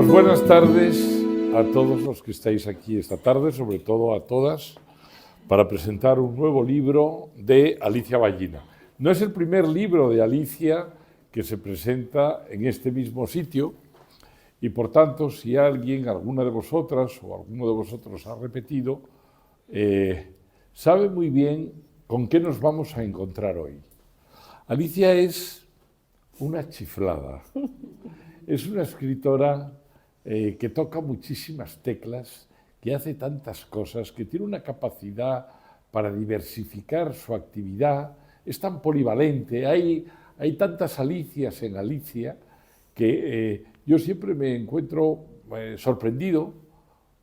Pues buenas tardes a todos los que estáis aquí esta tarde, sobre todo a todas, para presentar un nuevo libro de Alicia Ballina. No es el primer libro de Alicia que se presenta en este mismo sitio y, por tanto, si alguien, alguna de vosotras o alguno de vosotros ha repetido, sabe muy bien con qué nos vamos a encontrar hoy. Alicia es una chiflada, es una escritora que toca muchísimas teclas, que hace tantas cosas, que tiene una capacidad para diversificar su actividad, es tan polivalente, hay tantas Alicias en Alicia que yo siempre me encuentro sorprendido,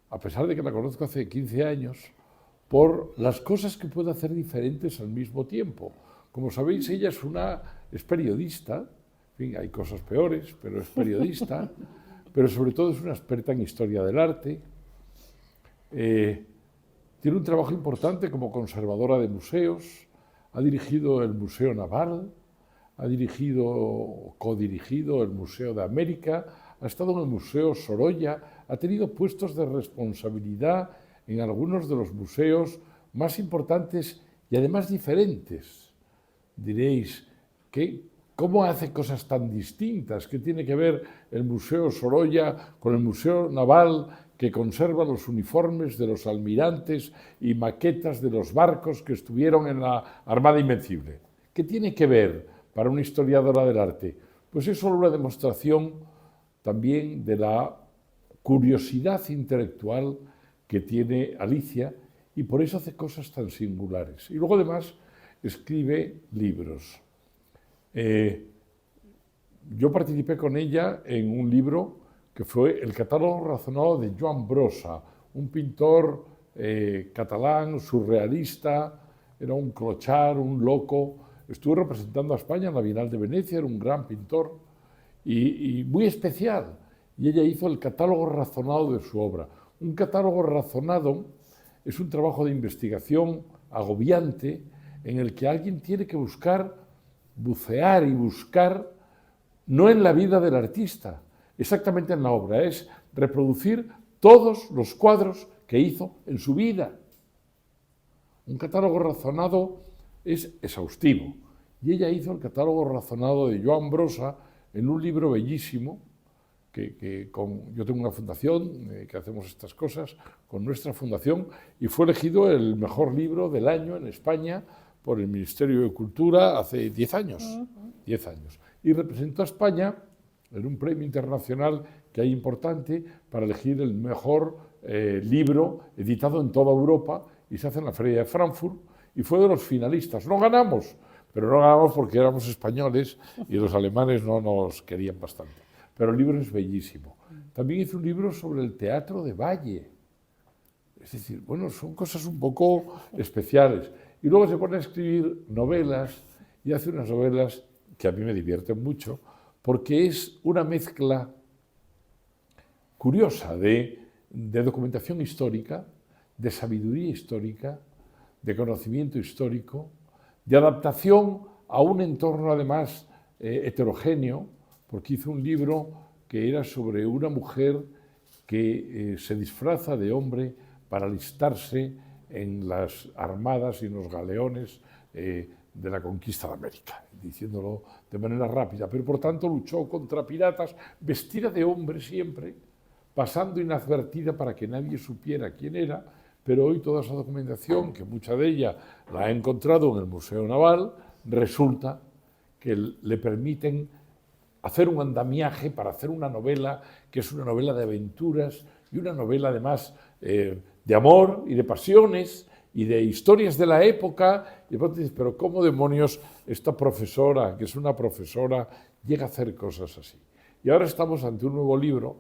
a pesar de que la conozco hace 15 años, por las cosas que puede hacer diferentes al mismo tiempo. Como sabéis, ella es periodista, en fin, hay cosas peores, pero es periodista, pero sobre todo es una experta en historia del arte. Tiene un trabajo importante como conservadora de museos, ha dirigido el Museo Naval, ha codirigido el Museo de América, ha estado en el Museo Sorolla, ha tenido puestos de responsabilidad en algunos de los museos más importantes y además diferentes. Diréis, ¿cómo hace cosas tan distintas? ¿Qué tiene que ver el Museo Sorolla con el Museo Naval, que conserva los uniformes de los almirantes y maquetas de los barcos que estuvieron en la Armada Invencible? ¿Qué tiene que ver para una historiadora del arte? Pues es solo una demostración también de la curiosidad intelectual que tiene Alicia y por eso hace cosas tan singulares. Y luego además escribe libros. Yo participé con ella en un libro que fue El catálogo razonado de Joan Brossa, un pintor catalán, surrealista, era un clochard, un loco. Estuvo representando a España en la Bienal de Venecia, era un gran pintor y muy especial. Y ella hizo el catálogo razonado de su obra. Un catálogo razonado es un trabajo de investigación agobiante en el que alguien tiene que bucear y buscar, no en la vida del artista, exactamente en la obra, es reproducir todos los cuadros que hizo en su vida. Un catálogo razonado es exhaustivo. Y ella hizo el catálogo razonado de Joan Brossa en un libro bellísimo, yo tengo una fundación que hacemos estas cosas con nuestra fundación y fue elegido el mejor libro del año en España por el Ministerio de Cultura hace 10 años. 10 años. Y representó a España en un premio internacional que hay importante para elegir el mejor libro editado en toda Europa y se hace en la Feria de Frankfurt y fue de los finalistas. No ganamos, pero no ganamos porque éramos españoles y los alemanes no nos querían bastante. Pero el libro es bellísimo. También hizo un libro sobre el teatro de Valle. Es decir, bueno, son cosas un poco especiales. Y luego se pone a escribir novelas y hace unas novelas que a mí me divierten mucho porque es una mezcla curiosa de documentación histórica, de sabiduría histórica, de conocimiento histórico, de adaptación a un entorno además heterogéneo, porque hizo un libro que era sobre una mujer que se disfraza de hombre para alistarse en las armadas y en los galeones de la conquista de América, diciéndolo de manera rápida, pero por tanto luchó contra piratas, vestida de hombre siempre, pasando inadvertida para que nadie supiera quién era, pero hoy toda esa documentación, que mucha de ella la ha encontrado en el Museo Naval, resulta que le permiten hacer un andamiaje para hacer una novela que es una novela de aventuras y una novela además de amor y de pasiones y de historias de la época. Y después dices, pero ¿cómo demonios esta profesora, que es una profesora, llega a hacer cosas así? Y ahora estamos ante un nuevo libro,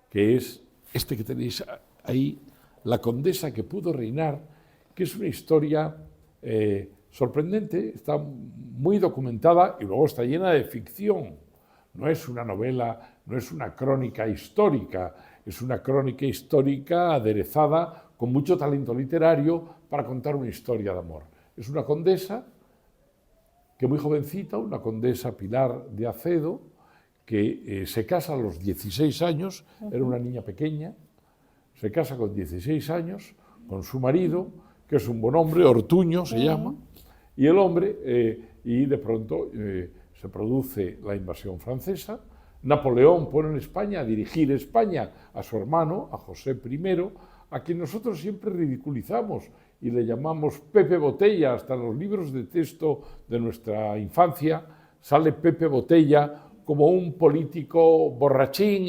que es este que tenéis ahí, La condesa que pudo reinar, que es una historia sorprendente, está muy documentada y luego está llena de ficción. No es una novela, no es una crónica histórica, es una crónica histórica aderezada con mucho talento literario para contar una historia de amor. Es una condesa que muy jovencita, una condesa Pilar de Acedo, que se casa a los 16 años, era una niña pequeña, se casa con 16 años con su marido, que es un buen hombre, Ortuño se llama, y el hombre, y de pronto se produce la invasión francesa. Napoleón pone en España a dirigir España a su hermano, a José I, a quien nosotros siempre ridiculizamos y le llamamos Pepe Botella. Hasta en los libros de texto de nuestra infancia sale Pepe Botella como un político borrachín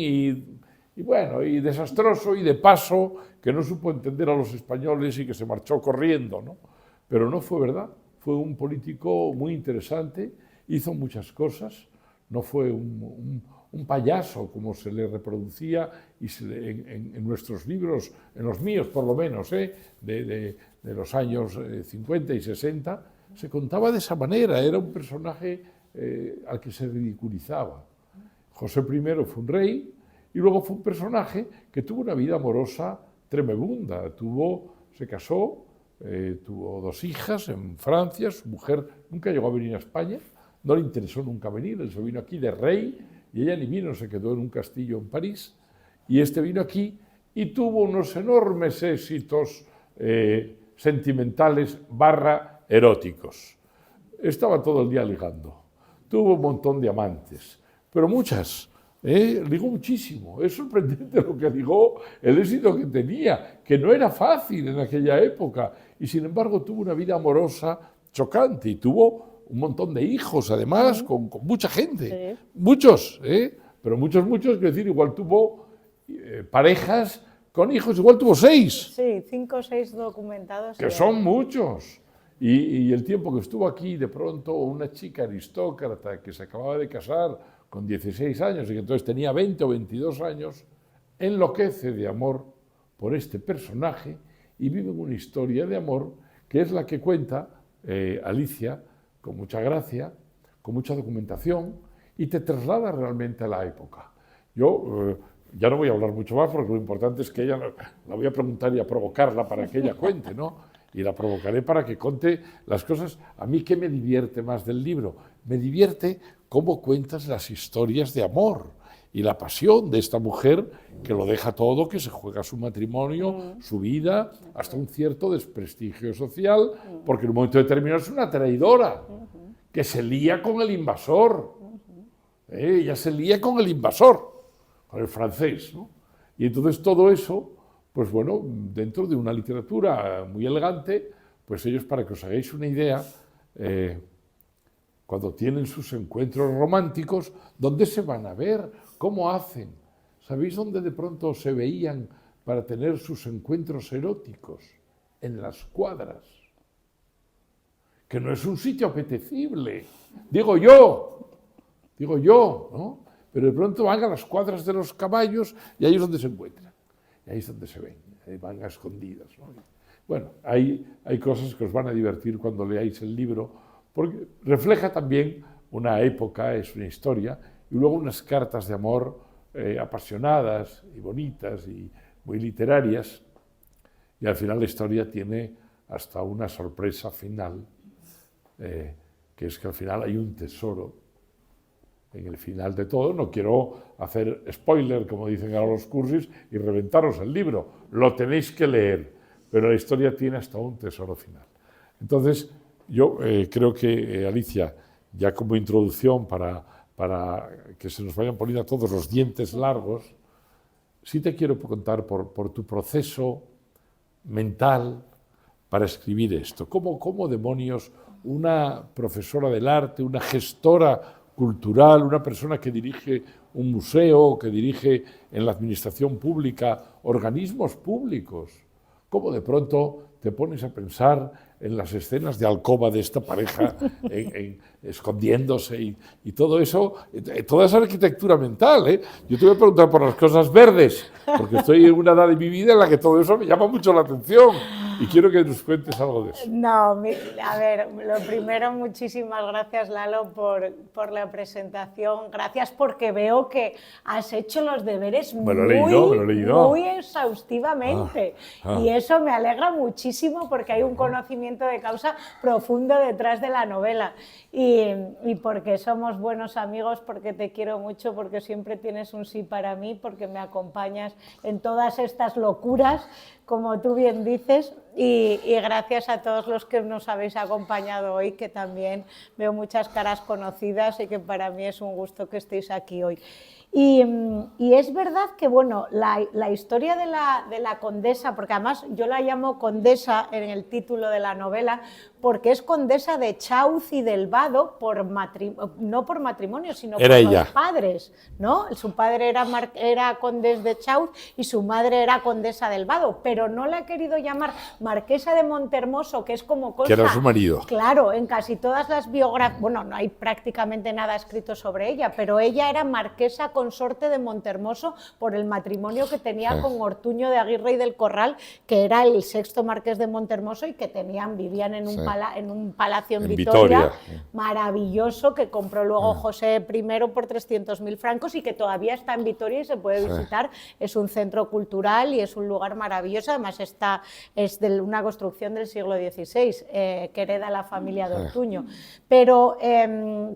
y bueno, y desastroso y de paso, que no supo entender a los españoles y que se marchó corriendo, ¿no? Pero no fue verdad, fue un político muy interesante, hizo muchas cosas, no fue un payaso como se le reproducía y en nuestros libros, en los míos por lo menos, de los años 50 y 60, se contaba de esa manera, era un personaje al que se ridiculizaba. José I fue un rey y luego fue un personaje que tuvo una vida amorosa tremenda, se casó, tuvo 2 hijas en Francia, su mujer nunca llegó a venir a España, no le interesó nunca venir, él se vino aquí de rey y ella ni vino, se quedó en un castillo en París y este vino aquí y tuvo unos enormes éxitos sentimentales / eróticos. Estaba todo el día ligando, tuvo un montón de amantes, pero muchas, ligó muchísimo. Es sorprendente lo que ligó, el éxito que tenía, que no era fácil en aquella época y sin embargo tuvo una vida amorosa chocante y tuvo un montón de hijos, además, con mucha gente, muchos, pero muchos, quiero decir, igual tuvo parejas con hijos, igual tuvo 6. Sí, 5 o 6 documentados. Que son muchos. Y el tiempo que estuvo aquí, de pronto, una chica aristócrata que se acababa de casar con 16 años y que entonces tenía 20 o 22 años, enloquece de amor por este personaje y vive una historia de amor que es la que cuenta Alicia, con mucha gracia, con mucha documentación, y te traslada realmente a la época. Yo ya no voy a hablar mucho más porque lo importante es que ella, la voy a preguntar y a provocarla para que ella cuente, ¿no? Y la provocaré para que cuente las cosas. A mí, ¿qué me divierte más del libro? Me divierte cómo cuentas las historias de amor y la pasión de esta mujer que lo deja todo, que se juega su matrimonio, su vida, hasta un cierto desprestigio social, porque en un momento determinado es una traidora, que se lía con el invasor. Ella se lía con el invasor, con el francés, ¿no? Y entonces todo eso, pues bueno, dentro de una literatura muy elegante, pues ellos, para que os hagáis una idea, cuando tienen sus encuentros románticos, ¿dónde se van a ver? ¿Cómo hacen? ¿Sabéis dónde de pronto se veían para tener sus encuentros eróticos? En las cuadras. Que no es un sitio apetecible, digo yo, ¿no? Pero de pronto van a las cuadras de los caballos y ahí es donde se encuentran, y ahí es donde se ven, van a escondidas, ¿no? Bueno, hay cosas que os van a divertir cuando leáis el libro, porque refleja también una época, es una historia, y luego unas cartas de amor apasionadas y bonitas y muy literarias, y al final la historia tiene hasta una sorpresa final, que es que al final hay un tesoro en el final de todo. No quiero hacer spoiler, como dicen ahora los cursis, y reventaros el libro, lo tenéis que leer, pero la historia tiene hasta un tesoro final. Entonces, yo creo que, Alicia, ya como introducción para que se nos vayan poniendo todos los dientes largos, sí te quiero contar por tu proceso mental para escribir esto. ¿Cómo demonios una profesora del arte, una gestora cultural, una persona que dirige un museo, que dirige en la administración pública organismos públicos, cómo de pronto te pones a pensar en las escenas de alcoba de esta pareja escondiéndose y todo eso, toda esa arquitectura mental, Yo te voy a preguntar por las cosas verdes, porque estoy en una edad de mi vida en la que todo eso me llama mucho la atención. Y quiero que nos cuentes algo de eso. No, a ver, lo primero, muchísimas gracias, Lalo, por la presentación. Gracias porque veo que has hecho los deberes muy exhaustivamente. Y eso me alegra muchísimo porque hay un conocimiento de causa profundo detrás de la novela. Y porque somos buenos amigos, porque te quiero mucho, porque siempre tienes un sí para mí, porque me acompañas en todas estas locuras, como tú bien dices, y gracias a todos los que nos habéis acompañado hoy, que también veo muchas caras conocidas y que para mí es un gusto que estéis aquí hoy. Y es verdad que, bueno, la historia de la condesa, porque además yo la llamo condesa en el título de la novela, porque es condesa de Chauz y del Vado, no por matrimonio, sino por los padres, ¿no? Su padre era condés de Chauz y su madre era condesa del Vado, pero no la he querido llamar marquesa de Montermoso, que es como cosa... Que era su marido. Claro, en casi todas las biografías, bueno, no hay prácticamente nada escrito sobre ella, pero ella era marquesa consorte de Montermoso por el matrimonio que tenía con Ortuño de Aguirre y del Corral, que era el sexto marqués de Montermoso y que vivían en un palacio en Vitoria maravilloso, que compró luego José I por 300.000 francos y que todavía está en Vitoria y se puede visitar. Es un centro cultural y es un lugar maravilloso. Además es de una construcción del siglo XVI que hereda la familia de Ortuño. Pero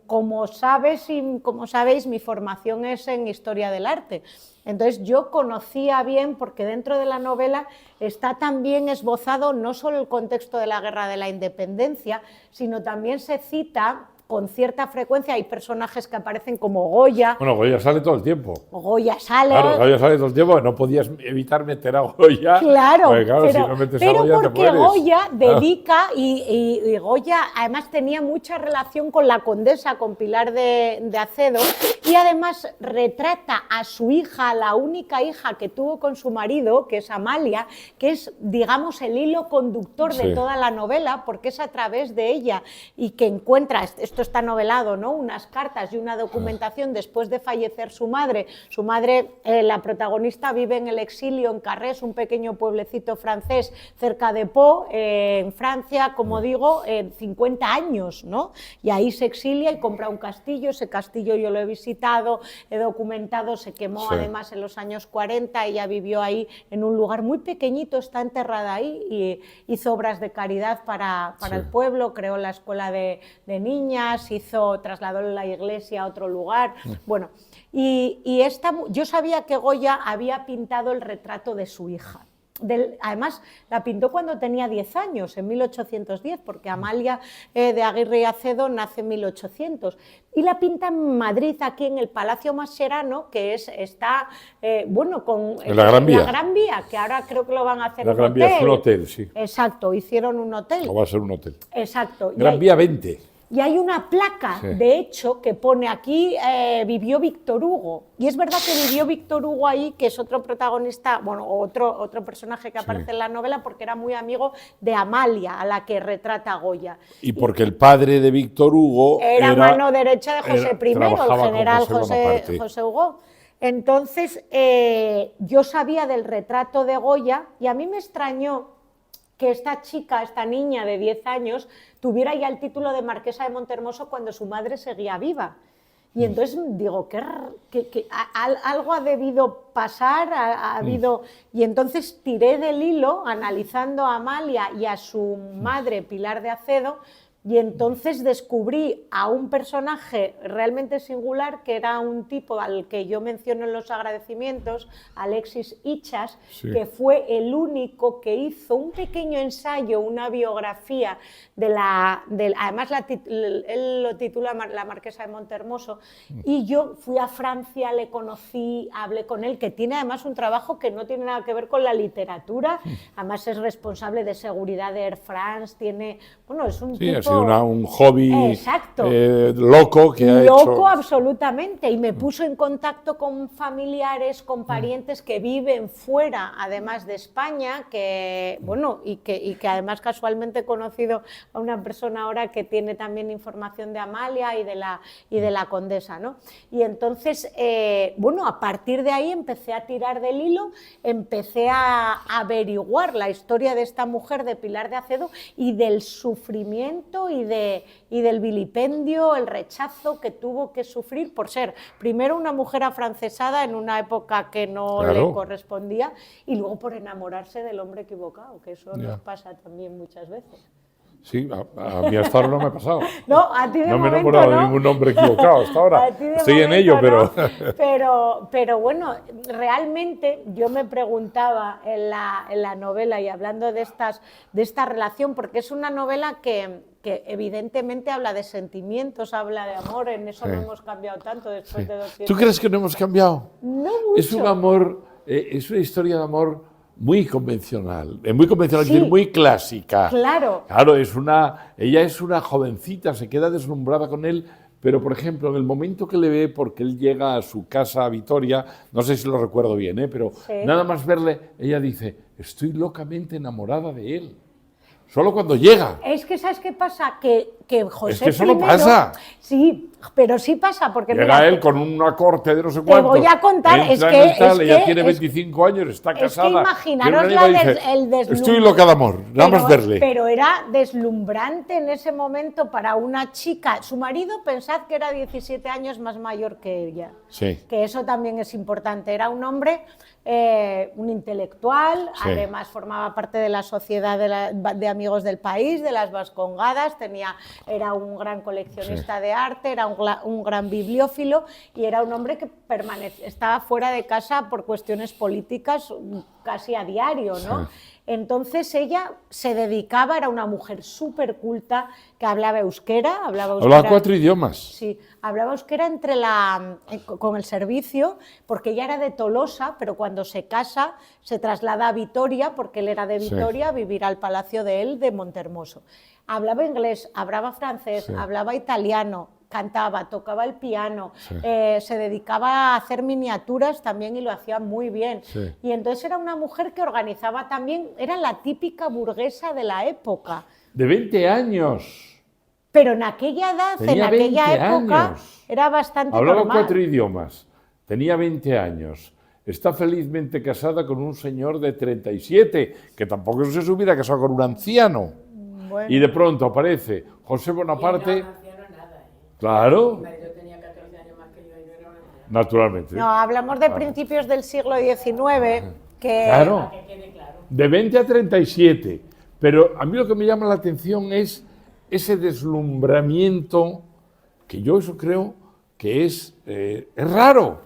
como sabéis, mi formación es en historia del arte. Entonces yo conocía bien, porque dentro de la novela está también esbozado no solo el contexto de la Guerra de la Independencia, sino también se cita con cierta frecuencia, hay personajes que aparecen como Goya. Bueno, Goya sale todo el tiempo. Goya sale. Claro, Goya sale todo el tiempo, no podías evitar meter a Goya. Claro, si no metes a Goya, porque Goya dedica, y Goya además tenía mucha relación con la condesa, con Pilar de Acedo, y además retrata a su hija, la única hija que tuvo con su marido, que es Amalia, que es, digamos, el hilo conductor de toda la novela, porque es a través de ella y que encuentra, esto está novelado, ¿no?, unas cartas y una documentación después de fallecer su madre. Su madre, la protagonista, vive en el exilio en Carrés, un pequeño pueblecito francés cerca de Pau, en Francia, como digo, 50 años, ¿no? Y ahí se exilia y compra un castillo. Ese castillo yo lo he visitado, he documentado, se quemó además en los años 40, ella vivió ahí en un lugar muy pequeñito, está enterrada ahí y hizo obras de caridad para el pueblo, creó la escuela de niñas, trasladó la iglesia a otro lugar. Bueno, yo sabía que Goya había pintado el retrato de su hija. Además, la pintó cuando tenía 10 años, en 1810, porque Amalia de Aguirre y Acedo nace en 1800. Y la pinta en Madrid, aquí en el Palacio Mascherano, que está, con la Gran Vía. La Gran Vía, que ahora creo que lo van a hacer la un Gran hotel. Vía es un hotel, sí. Exacto, hicieron un hotel. O va a ser un hotel. Exacto. Gran Vía 20. Y hay una placa, de hecho, que pone aquí, vivió Víctor Hugo. Y es verdad que vivió Víctor Hugo ahí, que es otro protagonista, otro personaje que aparece en la novela, porque era muy amigo de Amalia, a la que retrata Goya. Y porque el padre de Víctor Hugo era mano derecha de José I, el general José Hugo. Entonces, yo sabía del retrato de Goya y a mí me extrañó que esta chica, esta niña de 10 años, tuviera ya el título de marquesa de Montermoso cuando su madre seguía viva. Y entonces digo, algo ha debido pasar, ha habido... Y entonces tiré del hilo, analizando a Amalia y a su madre, Pilar de Acedo, y entonces descubrí a un personaje realmente singular, que era un tipo al que yo menciono en los agradecimientos, Alexis Ichas, que fue el único que hizo un pequeño ensayo, una biografía además él lo titula La Marquesa de Montermoso, y yo fui a Francia, le conocí, hablé con él, que tiene además un trabajo que no tiene nada que ver con la literatura, además es responsable de seguridad de Air France, es un tipo... sido un hobby Exacto. loco que ha Loco, hecho... absolutamente, y me puso en contacto con familiares, con parientes que viven fuera, además de España, que bueno, y que además casualmente he conocido a una persona ahora que tiene también información de Amalia y de la Condesa, ¿no? Y entonces, bueno, a partir de ahí empecé a tirar del hilo, empecé a averiguar la historia de esta mujer, de Pilar de Acedo, y del sufrimiento y del vilipendio, el rechazo que tuvo que sufrir por ser primero una mujer afrancesada en una época que no le correspondía y luego por enamorarse del hombre equivocado, que eso nos pasa también muchas veces. Sí, a mí hasta ahora no me ha pasado. No, a ti de no me he momento enamorado no. de ningún hombre equivocado hasta ahora. Estoy en ello, pero bueno, realmente yo me preguntaba en la novela y hablando de esta relación, porque es una novela que evidentemente habla de sentimientos, habla de amor, en eso no hemos cambiado tanto después de 200 años. ¿Tú crees que no hemos cambiado? No mucho. Es un amor, es una historia de amor muy convencional, muy clásica. Claro. Claro, ella es una jovencita, se queda deslumbrada con él, pero por ejemplo, en el momento que le ve, porque él llega a su casa a Vitoria, no sé si lo recuerdo bien, pero nada más verle, ella dice, estoy locamente enamorada de él. Solo cuando llega. Es que, ¿sabes qué pasa? Que José Es que eso no primero, pasa. Sí, pero sí pasa, porque llega mira, él con una corte de no sé cuántos. Te voy a contar, ella tiene 25 años, está casada. Es que imaginaros el deslumbrante. Estoy loca de amor, nada más verle. Pero era deslumbrante en ese momento para una chica. Su marido, pensad que era 17 años más mayor que ella. Sí. Que eso también es importante. Era un hombre, un intelectual, además formaba parte de la sociedad de amigos del país, de las Vascongadas, era un gran coleccionista de arte, era un gran bibliófilo y era un hombre que estaba fuera de casa por cuestiones políticas casi a diario, ¿no? Entonces ella se dedicaba, era una mujer súper culta que hablaba euskera. Hablaba 4 idiomas. Sí, hablaba euskera con el servicio, porque ella era de Tolosa, pero cuando se casa se traslada a Vitoria, porque él era de Vitoria, a vivir al palacio de él, de Montermoso. Hablaba inglés, hablaba francés, hablaba italiano, cantaba, tocaba el piano, se dedicaba a hacer miniaturas también y lo hacía muy bien. Y entonces era una mujer que organizaba también, era la típica burguesa de la época. De 20 años. Pero en aquella edad, tenía en aquella época, años. era bastante Hablaba normal. 4 idiomas, tenía 20 años. Está felizmente casada con un señor de 37, que tampoco se hubiera casado con un anciano. Bueno. Y de pronto aparece José Bonaparte. Y no, anciano nada, Claro. Mi marido tenía 14 años más que yo y no era un anciano. Naturalmente. No, hablamos de principios del siglo XIX, que... Claro. Que quede claro. De 20 a 37. Pero a mí lo que me llama la atención es ese deslumbramiento, que yo eso creo que es raro.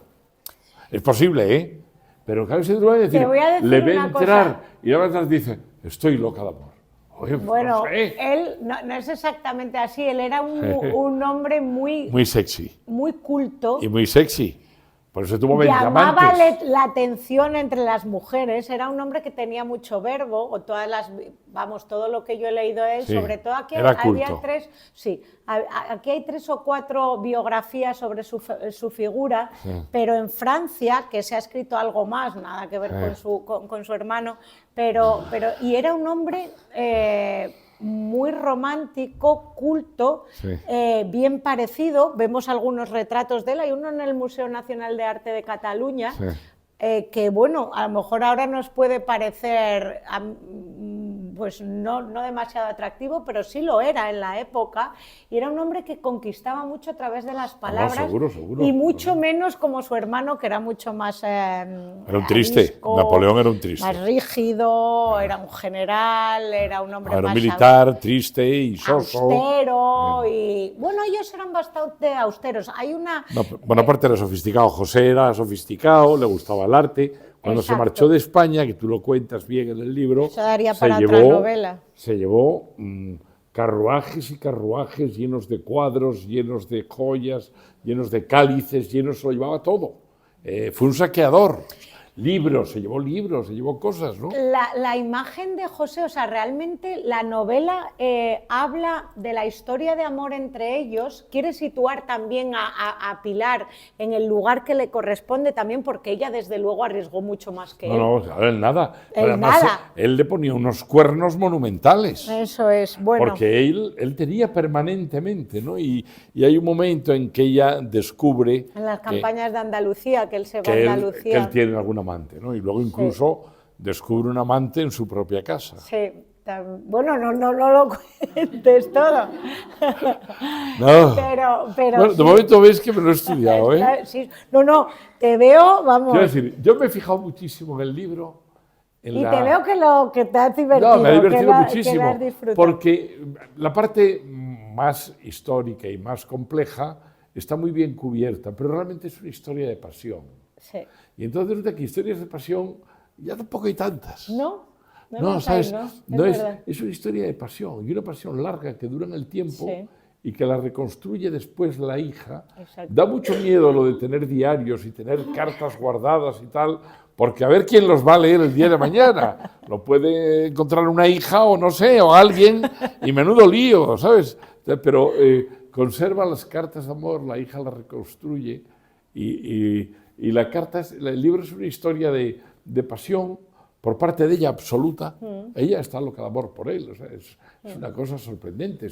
Es posible, ¿eh? Pero claro, ese deslumbramiento, Te voy a decir le ve una entrar cosa. y ahora dice, estoy loca de amor. Oye, Bueno, no sé. él no es exactamente así, él era un hombre Muy sexy. muy culto. Y muy sexy. Por eso tuvo 20 Llamaba amantes. la atención entre las mujeres, era un hombre que tenía mucho verbo, o todo lo que yo he leído de él, Sí, sobre todo aquí era había culto. aquí hay 3 o 4 biografías sobre su figura, pero en Francia, que se ha escrito algo más, nada que ver con su hermano, y era un hombre muy romántico, culto, bien parecido. Vemos algunos retratos de él, hay uno en el Museo Nacional de Arte de Cataluña, que bueno, a lo mejor ahora nos puede parecer pues no demasiado atractivo, pero sí lo era en la época, y era un hombre que conquistaba mucho a través de las palabras, seguro. y mucho menos como su hermano, que era mucho más Era un triste, arisco, Napoleón era un triste. más rígido, era un general, era un hombre Era más un militar, triste y soso. austero, y bueno, ellos eran bastante austeros. Hay una... No, Bonaparte era sofisticado, José era sofisticado, le gustaba el arte. Cuando se marchó de España, que tú lo cuentas bien en el libro, Eso daría para otra novela. Se llevó carruajes y carruajes llenos de cuadros, llenos de joyas, llenos de cálices, se lo llevaba todo. Fue un saqueador. libros, se llevó cosas, ¿no? La imagen de José, o sea, realmente la novela habla de la historia de amor entre ellos, quiere situar también a Pilar en el lugar que le corresponde también, porque ella desde luego arriesgó mucho más que él. No, claro, él nada. Él Además, nada. él le ponía unos cuernos monumentales. Eso es, bueno. Porque él tenía permanentemente, ¿no? Y hay un momento en que ella descubre En las campañas de Andalucía, que él se va a que Andalucía. él tiene algún amante, ¿no? Y luego incluso descubre un amante en su propia casa. Sí, bueno, no lo cuentes todo. No. Pero Bueno, sí. de momento ves que me lo he estudiado, ¿eh? Sí. No, te veo, vamos. Quiero decir, yo me he fijado muchísimo en el libro. Y te veo que te has divertido. No, me ha divertido que lo muchísimo, has disfrutado. porque la parte más histórica y más compleja está muy bien cubierta, pero realmente es una historia de pasión. Sí. Y entonces resulta que historias de pasión ya tampoco hay tantas. No ¿sabes? hay, ¿no? Es una historia de pasión, y una pasión larga que dura en el tiempo, Sí. y que la reconstruye después la hija. Exacto. Da mucho miedo lo de tener diarios y tener cartas guardadas y tal, porque a ver quién los va a leer el día de mañana. Lo puede encontrar una hija o no sé, o alguien, y menudo lío, ¿sabes? Pero conserva las cartas de amor, la hija las reconstruye, y el libro es una historia de pasión por parte de ella absoluta. Ella está loca de amor por él, o sea, es una cosa sorprendente.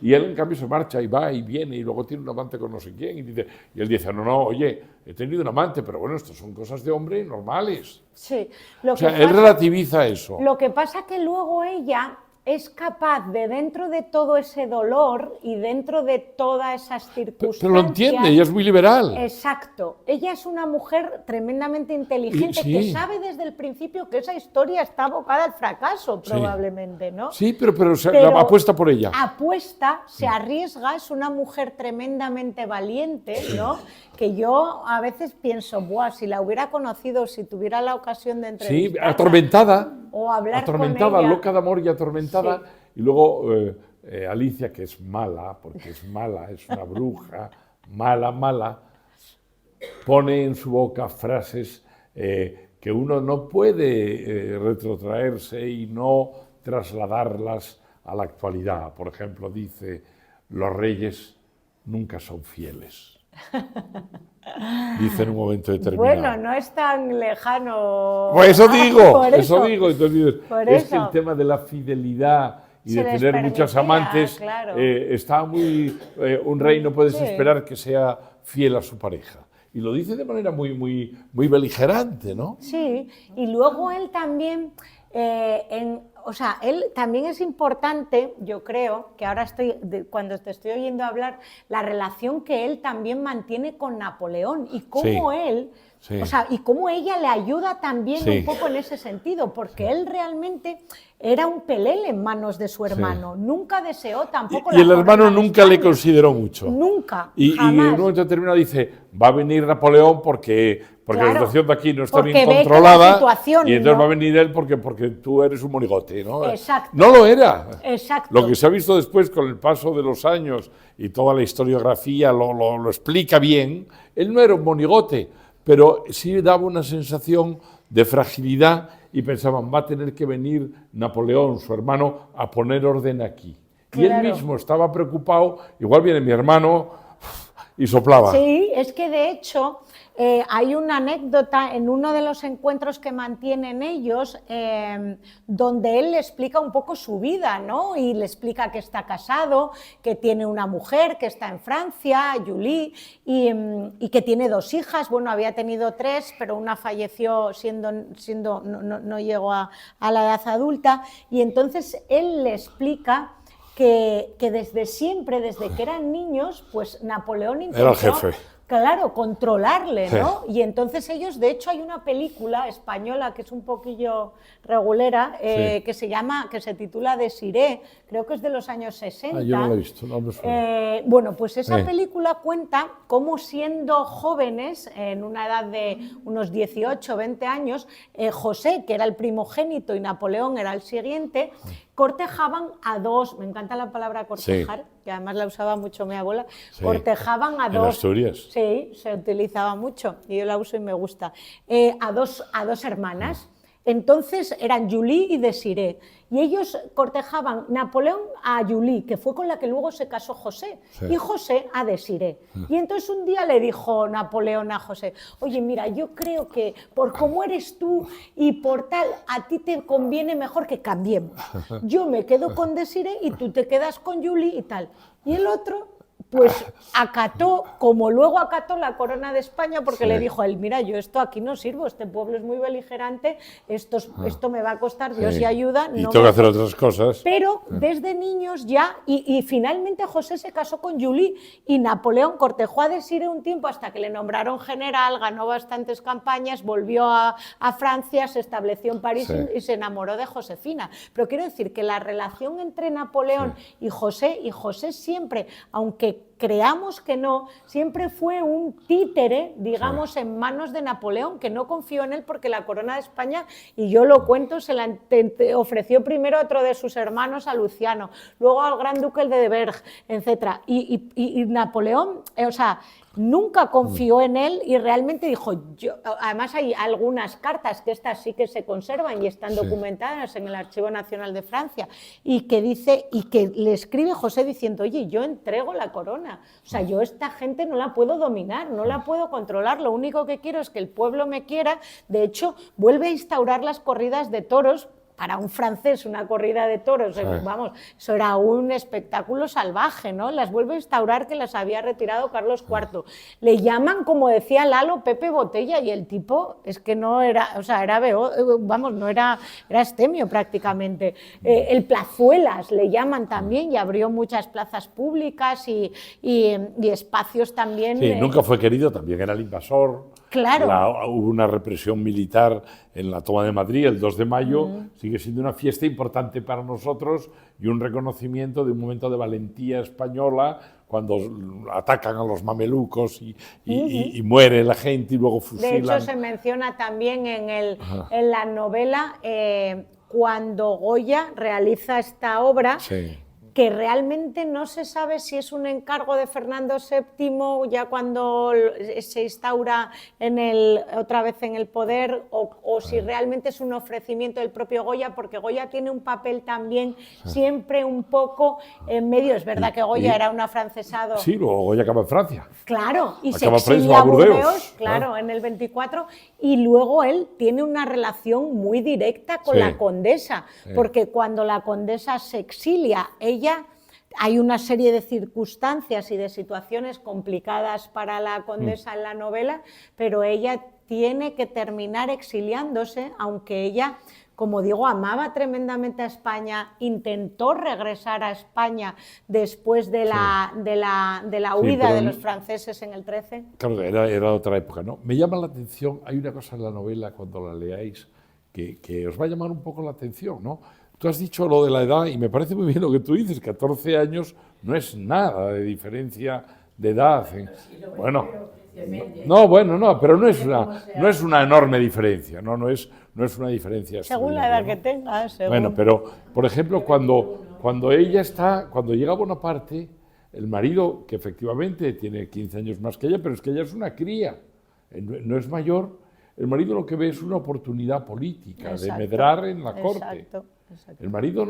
Y él, en cambio, se marcha y va y viene, y luego tiene un amante con no sé quién, y él dice, no, oye, he tenido un amante, pero bueno, esto son cosas de hombre normales. Sí. O sea, él relativiza eso. Lo que pasa que luego ella es capaz de, dentro de todo ese dolor y dentro de todas esas circunstancias... Pero lo entiende, ella es muy liberal. Exacto. Ella es una mujer tremendamente inteligente, Sí. que sabe desde el principio que esa historia está abocada al fracaso, probablemente, ¿no? Sí, pero apuesta por ella. Apuesta, se arriesga, es una mujer tremendamente valiente, ¿no? Que yo a veces pienso, buah, si la hubiera conocido, si tuviera la ocasión de entrevistarla... Sí, atormentada. O hablar atormentada, con ella. loca de amor y atormentada. Sí. Y luego Alicia, que es mala, porque es mala, es una bruja, mala, pone en su boca frases que uno no puede retrotraerse y no trasladarlas a la actualidad. Por ejemplo, dice, los reyes nunca son fieles. Dice en un momento determinado. Bueno, no es tan lejano. Pues eso digo, Por eso digo. Entonces dices, Por es eso. que el tema de la fidelidad y Se de les tener muchas permitía, amantes, claro. está muy... un rey no puedes Sí. esperar que sea fiel a su pareja. Y lo dice de manera muy beligerante, ¿no? Sí, y luego él también, o sea, él también es importante, yo creo, que ahora cuando te estoy oyendo hablar, la relación que él también mantiene con Napoleón y cómo Sí. él, Sí. o sea, y cómo ella le ayuda también Sí. un poco en ese sentido, porque él realmente era un pelele en manos de su hermano, nunca deseó tampoco Y el la hermano corona de nunca le España. consideró mucho. Nunca, Y en jamás. un momento determinado dice, va a venir Napoleón porque Claro, la situación de aquí no está porque bien ve que la controlada, situación y entonces no- va a venir él porque tú eres un monigote, ¿no? Exacto. No lo era. Exacto. Lo que se ha visto después con el paso de los años y toda la historiografía lo explica bien, él no era un monigote, pero sí daba una sensación de fragilidad y pensaban, va a tener que venir Napoleón, su hermano, a poner orden aquí. Y él Claro. mismo estaba preocupado, igual viene mi hermano y soplaba. Sí, es que de hecho hay una anécdota en uno de los encuentros que mantienen ellos donde él le explica un poco su vida, ¿no? Y le explica que está casado, que tiene una mujer, que está en Francia, Julie, y que tiene 2 hijas. Bueno, había tenido 3, pero una falleció no llegó a la edad adulta. Y entonces él le explica que desde siempre, desde que eran niños, pues Napoleón intentó, Era el jefe. claro, controlarle, ¿no? Y entonces ellos, de hecho, hay una película española que es un poquillo regulera, Sí. que se titula Desiré, creo que es de los años 60. Ah, yo no lo he visto, no me suena. Bueno, pues esa Sí. película cuenta cómo, siendo jóvenes, en una edad de unos 18, 20 años, José, que era el primogénito y Napoleón era el siguiente, cortejaban a dos, me encanta la palabra cortejar, que además la usaba mucho mi abuela, cortejaban a en dos. Asturias. Sí, se utilizaba mucho y yo la uso y me gusta. A dos hermanas. Entonces eran Julie y Desirée, y ellos cortejaban Napoleón a Julie, que fue con la que luego se casó José, y José a Desirée. Y entonces un día le dijo Napoleón a José, oye, mira, yo creo que por cómo eres tú y por tal, a ti te conviene mejor que cambiemos. Yo me quedo con Desirée y tú te quedas con Julie y tal. Y el otro pues acató, como luego acató la corona de España, porque le dijo a él, mira, yo esto aquí no sirvo, este pueblo es muy beligerante, esto me va a costar Dios y ayuda. Y no tengo que hacer otras cosas. Pero desde niños ya, y finalmente José se casó con Julie y Napoleón cortejó a Desirée un tiempo hasta que le nombraron general, ganó bastantes campañas, volvió a Francia, se estableció en París y se enamoró de Josefina. Pero quiero decir que la relación entre Napoleón y José siempre, aunque creamos que no, siempre fue un títere, digamos, en manos de Napoleón, que no confió en él porque la corona de España, y yo lo cuento, se la ofreció primero a otro de sus hermanos, a Luciano, luego al gran duque de Berg, etc. Y Napoleón, o sea, nunca confió en él y realmente dijo, además hay algunas cartas que estas sí que se conservan y están documentadas en el Archivo Nacional de Francia y que dice, y que le escribe José diciendo, oye, yo entrego la corona, o sea, yo esta gente no la puedo dominar, no la puedo controlar, lo único que quiero es que el pueblo me quiera. De hecho, vuelve a instaurar las corridas de toros. Para un francés, una corrida de toros, vamos, eso era un espectáculo salvaje, ¿no? Las vuelve a instaurar, que las había retirado Carlos IV. Le llaman, como decía Lalo, Pepe Botella, y el tipo es que no era, o sea, era estemio prácticamente. El Plazuelas le llaman también, y abrió muchas plazas públicas y espacios también. Sí, nunca fue querido, también era el invasor. Claro. Hubo una represión militar en la toma de Madrid el 2 de mayo, sigue siendo una fiesta importante para nosotros y un reconocimiento de un momento de valentía española cuando atacan a los mamelucos y muere la gente y luego fusilan. De hecho, se menciona también en la novela cuando Goya realiza esta obra. Que realmente no se sabe si es un encargo de Fernando VII ya cuando se instaura otra vez en el poder o si realmente es un ofrecimiento del propio Goya, porque Goya tiene un papel también siempre un poco en medio. Es verdad que Goya era un afrancesado. Sí, luego Goya acaba en Francia. Claro, y acaba se exilia a Burdeos, claro, en el 24, y luego él tiene una relación muy directa con la condesa, porque cuando la condesa se exilia, hay una serie de circunstancias y de situaciones complicadas para la condesa en la novela, pero ella tiene que terminar exiliándose, aunque ella, como digo, amaba tremendamente a España, intentó regresar a España después de la huida de los franceses en el 13. Claro, era otra época, ¿no? Me llama la atención, hay una cosa en la novela, cuando la leáis, que os va a llamar un poco la atención, ¿no? Tú has dicho lo de la edad y me parece muy bien lo que tú dices, 14 años no es nada de diferencia de edad. Bueno, pero no es una enorme diferencia, no es una diferencia. Según la edad que tengas. Según... Bueno, pero, por ejemplo, cuando llega Bonaparte, el marido, que efectivamente tiene 15 años más que ella, pero es que ella es una cría, no es mayor, el marido lo que ve es una oportunidad política de medrar en la corte. Exacto. El marido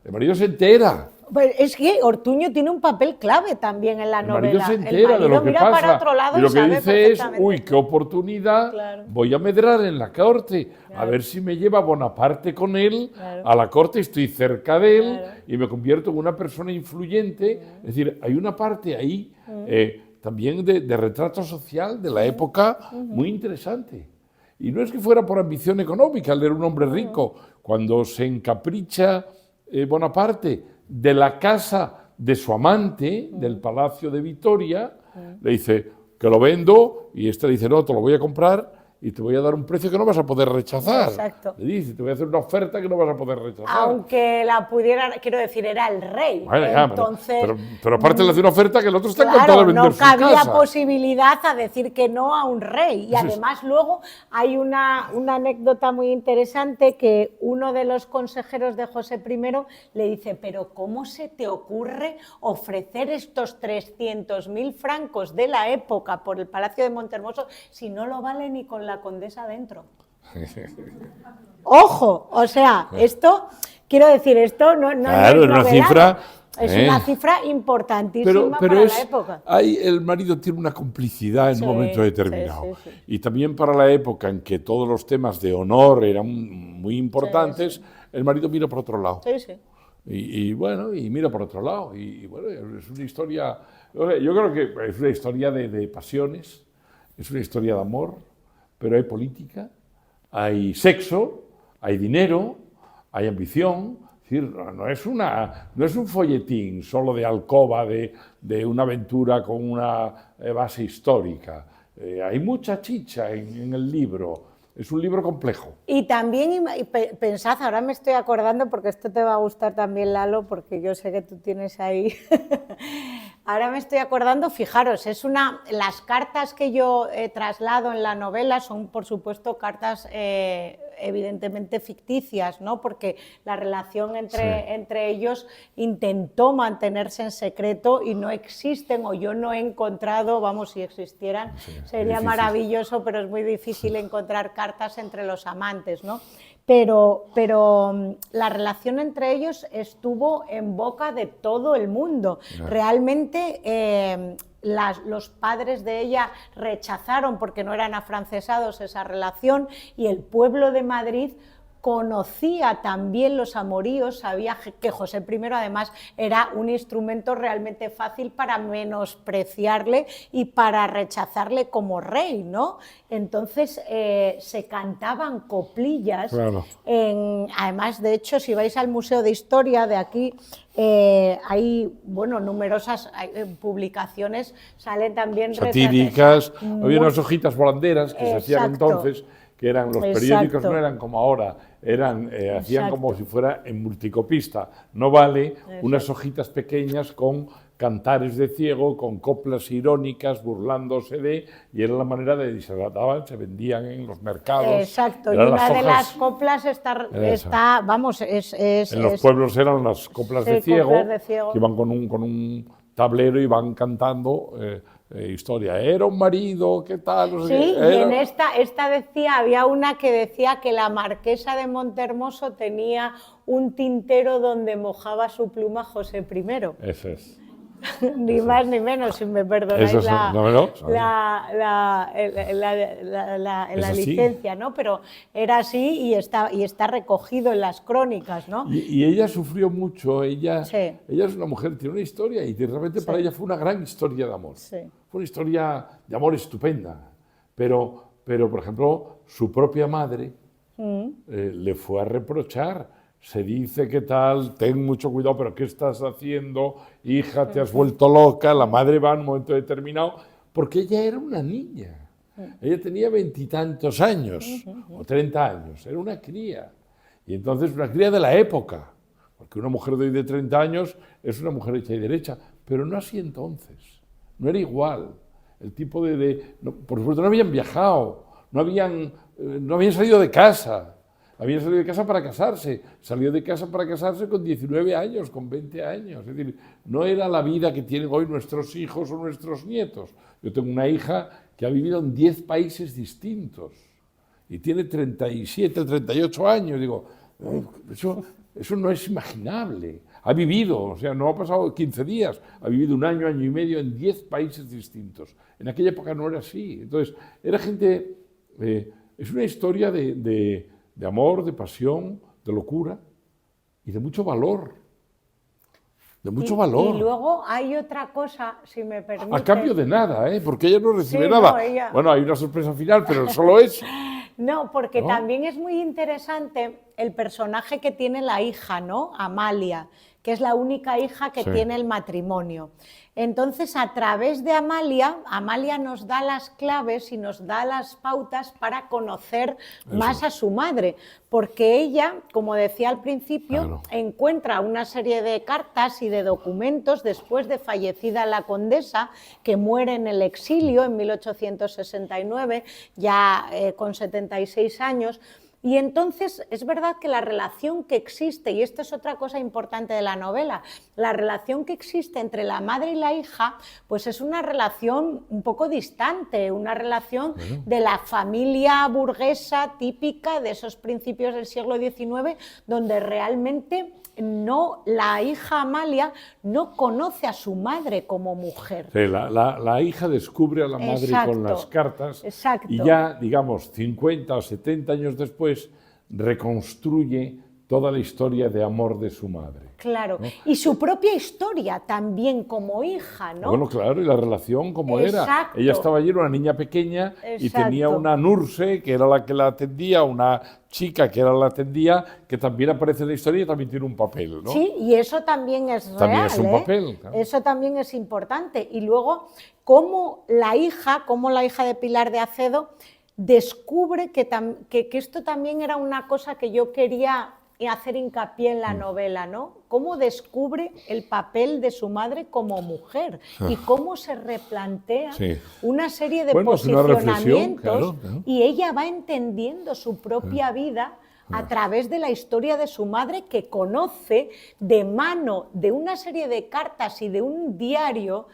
el marido se entera. Pues es que Ortuño tiene un papel clave también en la novela. El marido se entera de lo que pasa. Para otro lado y lo que dice es, uy, qué oportunidad, voy a medrar en la corte, a ver si me lleva Bonaparte con él a la corte, estoy cerca de él y me convierto en una persona influyente. Es decir, hay una parte ahí también de retrato social de la época muy interesante. Y no es que fuera por ambición económica, él era un hombre rico. Cuando se encapricha Bonaparte de la casa de su amante, del Palacio de Vitoria, le dice que lo vendo, y este le dice, no, te lo voy a comprar, y te voy a dar un precio que no vas a poder rechazar. Exacto. Le dice, te voy a hacer una oferta que no vas a poder rechazar. Aunque la pudiera, quiero decir, era el rey. Bueno, ya, Entonces, pero aparte le hace una oferta que el otro está claro, encantado de vender no su cabía casa. posibilidad a decir que no a un rey. Y además luego hay una anécdota muy interesante que uno de los consejeros de José I le dice, pero ¿cómo se te ocurre ofrecer estos 300.000 francos de la época por el Palacio de Montermoso si no lo vale ni con la condesa dentro? Ojo, o sea, esto, quiero decir, esto no Claro, es una novedad. cifra. Es una cifra importantísima para la época. El marido tiene una complicidad en un momento determinado. Sí. Y también para la época en que todos los temas de honor eran muy importantes, el marido mira por otro lado. Sí. Y bueno, y mira por otro lado. Y bueno, es una historia, yo creo que es una historia de pasiones, es una historia de amor, pero hay política, hay sexo, hay dinero, hay ambición. Es decir, no es un folletín solo de alcoba, de una aventura con una base histórica. Hay mucha chicha en el libro. Es un libro complejo. Y también pensad, ahora me estoy acordando, porque esto te va a gustar también, Lalo, porque yo sé que tú tienes ahí. Ahora me estoy acordando, fijaros, las cartas que yo traslado en la novela son, por supuesto, cartas evidentemente ficticias, ¿no? Porque la relación entre ellos intentó mantenerse en secreto y no existen, o yo no he encontrado, vamos, si existieran, sería maravilloso, pero es muy difícil encontrar cartas entre los amantes, ¿no? Pero la relación entre ellos estuvo en boca de todo el mundo. Realmente los padres de ella rechazaron, porque no eran afrancesados, esa relación, y el pueblo de Madrid conocía también los amoríos, sabía que José I además era un instrumento realmente fácil para menospreciarle y para rechazarle como rey, ¿no? Entonces se cantaban coplillas, claro. Además, de hecho, si vais al Museo de Historia de aquí, hay numerosas publicaciones, salen también satíricas, había unas hojitas volanderas que se hacían entonces, que eran los periódicos, no eran como ahora, hacían como si fuera en multicopista. No vale unas hojitas pequeñas con cantares de ciego, con coplas irónicas, burlándose y era la manera de se vendían en los mercados. Exacto, y una de las coplas en los pueblos eran las coplas de ciego, que iban con un tablero y van cantando historia. Era un marido, ¿qué tal? No sé sí, qué. Y en esta decía, había una que decía que la marquesa de Montermoso tenía un tintero donde mojaba su pluma José I. Eso es. Ni más ni menos, si me perdonáis la licencia, ¿no? Pero era así y está recogido en las crónicas, ¿no? Y ella sufrió mucho, ella es una mujer, tiene una historia y realmente para ella fue una gran historia de amor. Fue una historia de amor estupenda, pero por ejemplo, su propia madre le fue a reprochar. Se dice que tal, ten mucho cuidado, pero ¿qué estás haciendo? Hija, te has vuelto loca. La madre va en un momento determinado, porque ella era una niña. Ella tenía 20 y tantos años, o 30 años, era una cría. Y entonces una cría de la época, porque una mujer de hoy de 30 años es una mujer hecha y derecha, pero no así entonces, no era igual. El tipo por supuesto no habían viajado, no habían salido de casa. Había salido de casa para casarse, salió de casa para casarse con 19 años, con 20 años. Es decir, no era la vida que tienen hoy nuestros hijos o nuestros nietos. Yo tengo una hija que ha vivido en 10 países distintos y tiene 37, 38 años. Digo, eso no es imaginable. Ha vivido, o sea, no ha pasado 15 días, ha vivido un año, año y medio en 10 países distintos. En aquella época no era así. Entonces, era gente... es una historia de amor, de pasión, de locura y de mucho valor. De mucho valor. Y luego hay otra cosa, si me permite. A cambio de nada, porque ella no recibe nada. No, bueno, hay una sorpresa final, pero solo es... No, porque también es muy interesante el personaje que tiene la hija, ¿no? Amalia, que es la única hija que tiene el matrimonio. Entonces, a través de Amalia, Amalia nos da las claves y nos da las pautas para conocer más a su madre, porque ella, como decía al principio, encuentra una serie de cartas y de documentos después de fallecida la condesa, que muere en el exilio en 1869, ya con 76 años. Y entonces es verdad que la relación que existe, y esto es otra cosa importante de la novela, la relación que existe entre la madre y la hija, pues es una relación un poco distante, una relación de la familia burguesa típica de esos principios del siglo XIX, donde realmente la hija Amalia no conoce a su madre como mujer. Sí, la hija descubre a la madre con las cartas y ya, digamos, 50 o 70 años después reconstruye toda la historia de amor de su madre. Claro, ¿no? Y su propia historia también como hija, ¿no? Bueno, claro, y la relación como era. Ella estaba allí, era una niña pequeña y tenía una nurse, que era la que la atendía, una chica que era la atendía, que también aparece en la historia y también tiene un papel, ¿no? Sí, y eso también es real. También es un papel. Claro. Eso también es importante. Y luego, cómo la hija de Pilar de Acedo descubre que esto también era una cosa que yo quería hacer hincapié en la novela, ¿no? Cómo descubre el papel de su madre como mujer y cómo se replantea una serie de posicionamientos y ella va entendiendo su propia vida a través de la historia de su madre, que conoce de mano de una serie de cartas y de un diario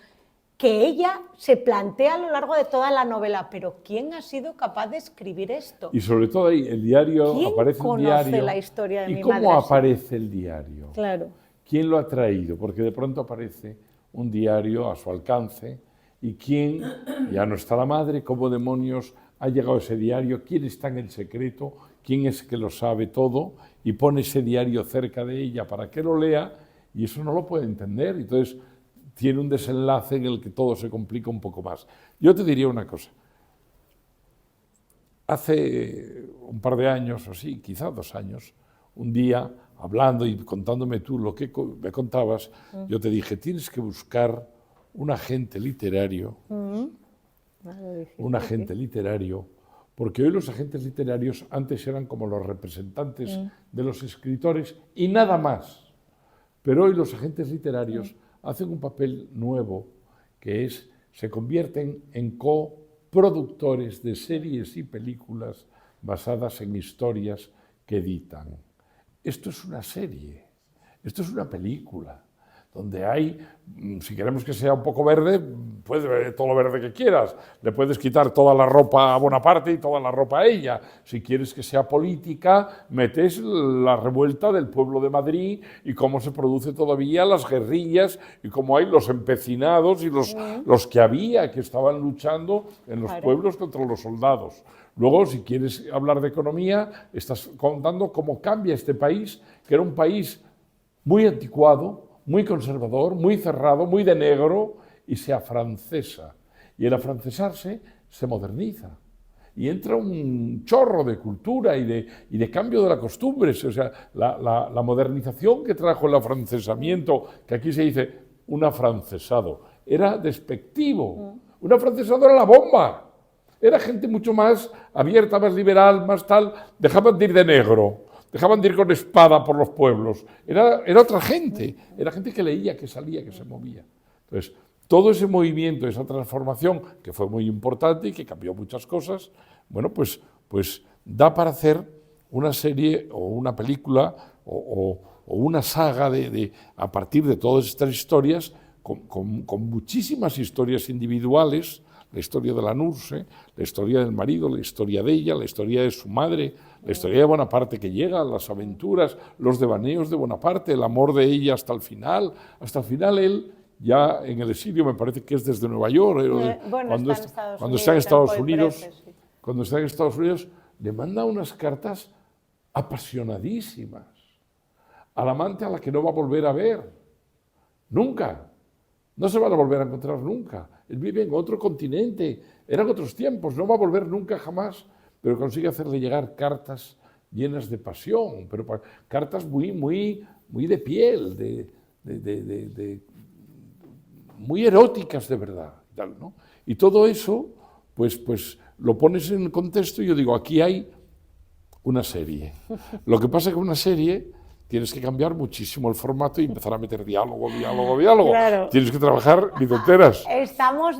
que ella se plantea a lo largo de toda la novela. Pero ¿quién ha sido capaz de escribir esto? Y sobre todo ahí, el diario, aparece un diario. ¿Quién conoce la historia de mi madre? ¿Y cómo aparece el diario? Claro. ¿Quién lo ha traído? Porque de pronto aparece un diario a su alcance y quién, ya no está la madre, cómo demonios ha llegado ese diario, quién está en el secreto, quién es que lo sabe todo y pone ese diario cerca de ella para que lo lea, y eso no lo puede entender. Entonces tiene un desenlace en el que todo se complica un poco más. Yo te diría una cosa. Hace un par de años, o así, quizá 2 años, un día, hablando y contándome tú lo que me contabas, yo te dije, tienes que buscar un agente literario, porque hoy los agentes literarios antes eran como los representantes de los escritores y nada más. Pero hoy los agentes literarios hacen un papel nuevo, que es, se convierten en coproductores de series y películas basadas en historias que editan. Esto es una serie, esto es una película, donde hay, si queremos que sea un poco verde, puedes ver todo lo verde que quieras, le puedes quitar toda la ropa a Bonaparte y toda la ropa a ella. Si quieres que sea política, metes la revuelta del pueblo de Madrid y cómo se produce todavía las guerrillas y cómo hay los empecinados y los que había, que estaban luchando en los pueblos contra los soldados. Luego, si quieres hablar de economía, estás contando cómo cambia este país, que era un país muy anticuado, muy conservador, muy cerrado, muy de negro, y se afrancesa. Y el afrancesarse se moderniza. Y entra un chorro de cultura y de cambio de las costumbres. O sea, la modernización que trajo el afrancesamiento, que aquí se dice un afrancesado, era despectivo. Un afrancesado era la bomba. Era gente mucho más abierta, más liberal, más tal. Dejaban de ir de negro. Dejaban de ir con espada por los pueblos. Era otra gente. Era gente que leía, que salía, que se movía. Entonces, todo ese movimiento, esa transformación, que fue muy importante y que cambió muchas cosas, bueno, pues da para hacer una serie o una película o una saga a partir de todas estas historias, con muchísimas historias individuales, la historia de la nurse, la historia del marido, la historia de ella, la historia de su madre, la historia de Bonaparte que llega, las aventuras, los devaneos de Bonaparte, el amor de ella hasta el final. Hasta el final él, ya en el exilio, me parece que es desde Nueva York, cuando está en Estados Unidos, le manda unas cartas apasionadísimas al amante a la que no va a volver a ver. Nunca. No se van a volver a encontrar nunca. Él vive en otro continente, eran otros tiempos, no va a volver nunca jamás, pero consigue hacerle llegar cartas llenas de pasión, pero cartas muy de piel, muy eróticas de verdad, tal, ¿no? Y todo eso, pues lo pones en contexto y yo digo, aquí hay una serie. Lo que pasa es que una serie tienes que cambiar muchísimo el formato y empezar a meter diálogo. Claro. Tienes que trabajar bidoteras.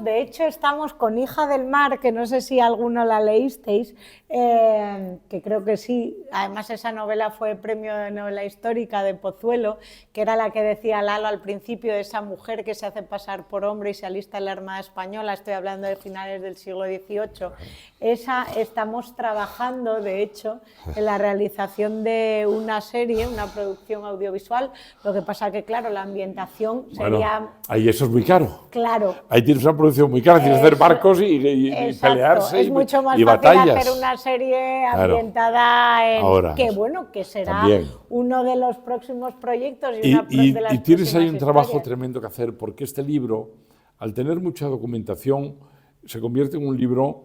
De hecho, estamos con Hija del Mar, que no sé si alguno la leísteis, que creo que sí. Además, esa novela fue premio de novela histórica de Pozuelo, que era la que decía Lalo al principio, de esa mujer que se hace pasar por hombre y se alista en la Armada Española. Estoy hablando de finales del siglo XVIII. Esa estamos trabajando, de hecho, en la realización de una serie, una producción audiovisual. Lo que pasa que, claro, la ambientación sería... Bueno, ahí eso es muy caro. Claro. Ahí tienes una producción muy cara, tienes que hacer barcos y pelearse es mucho más y fácil batallas. hacer una serie ambientada en... Ahora, que será también. uno de los próximos proyectos y una de las y tienes ahí un próximas trabajo historias. tremendo que hacer, porque este libro, al tener mucha documentación, se convierte en un libro,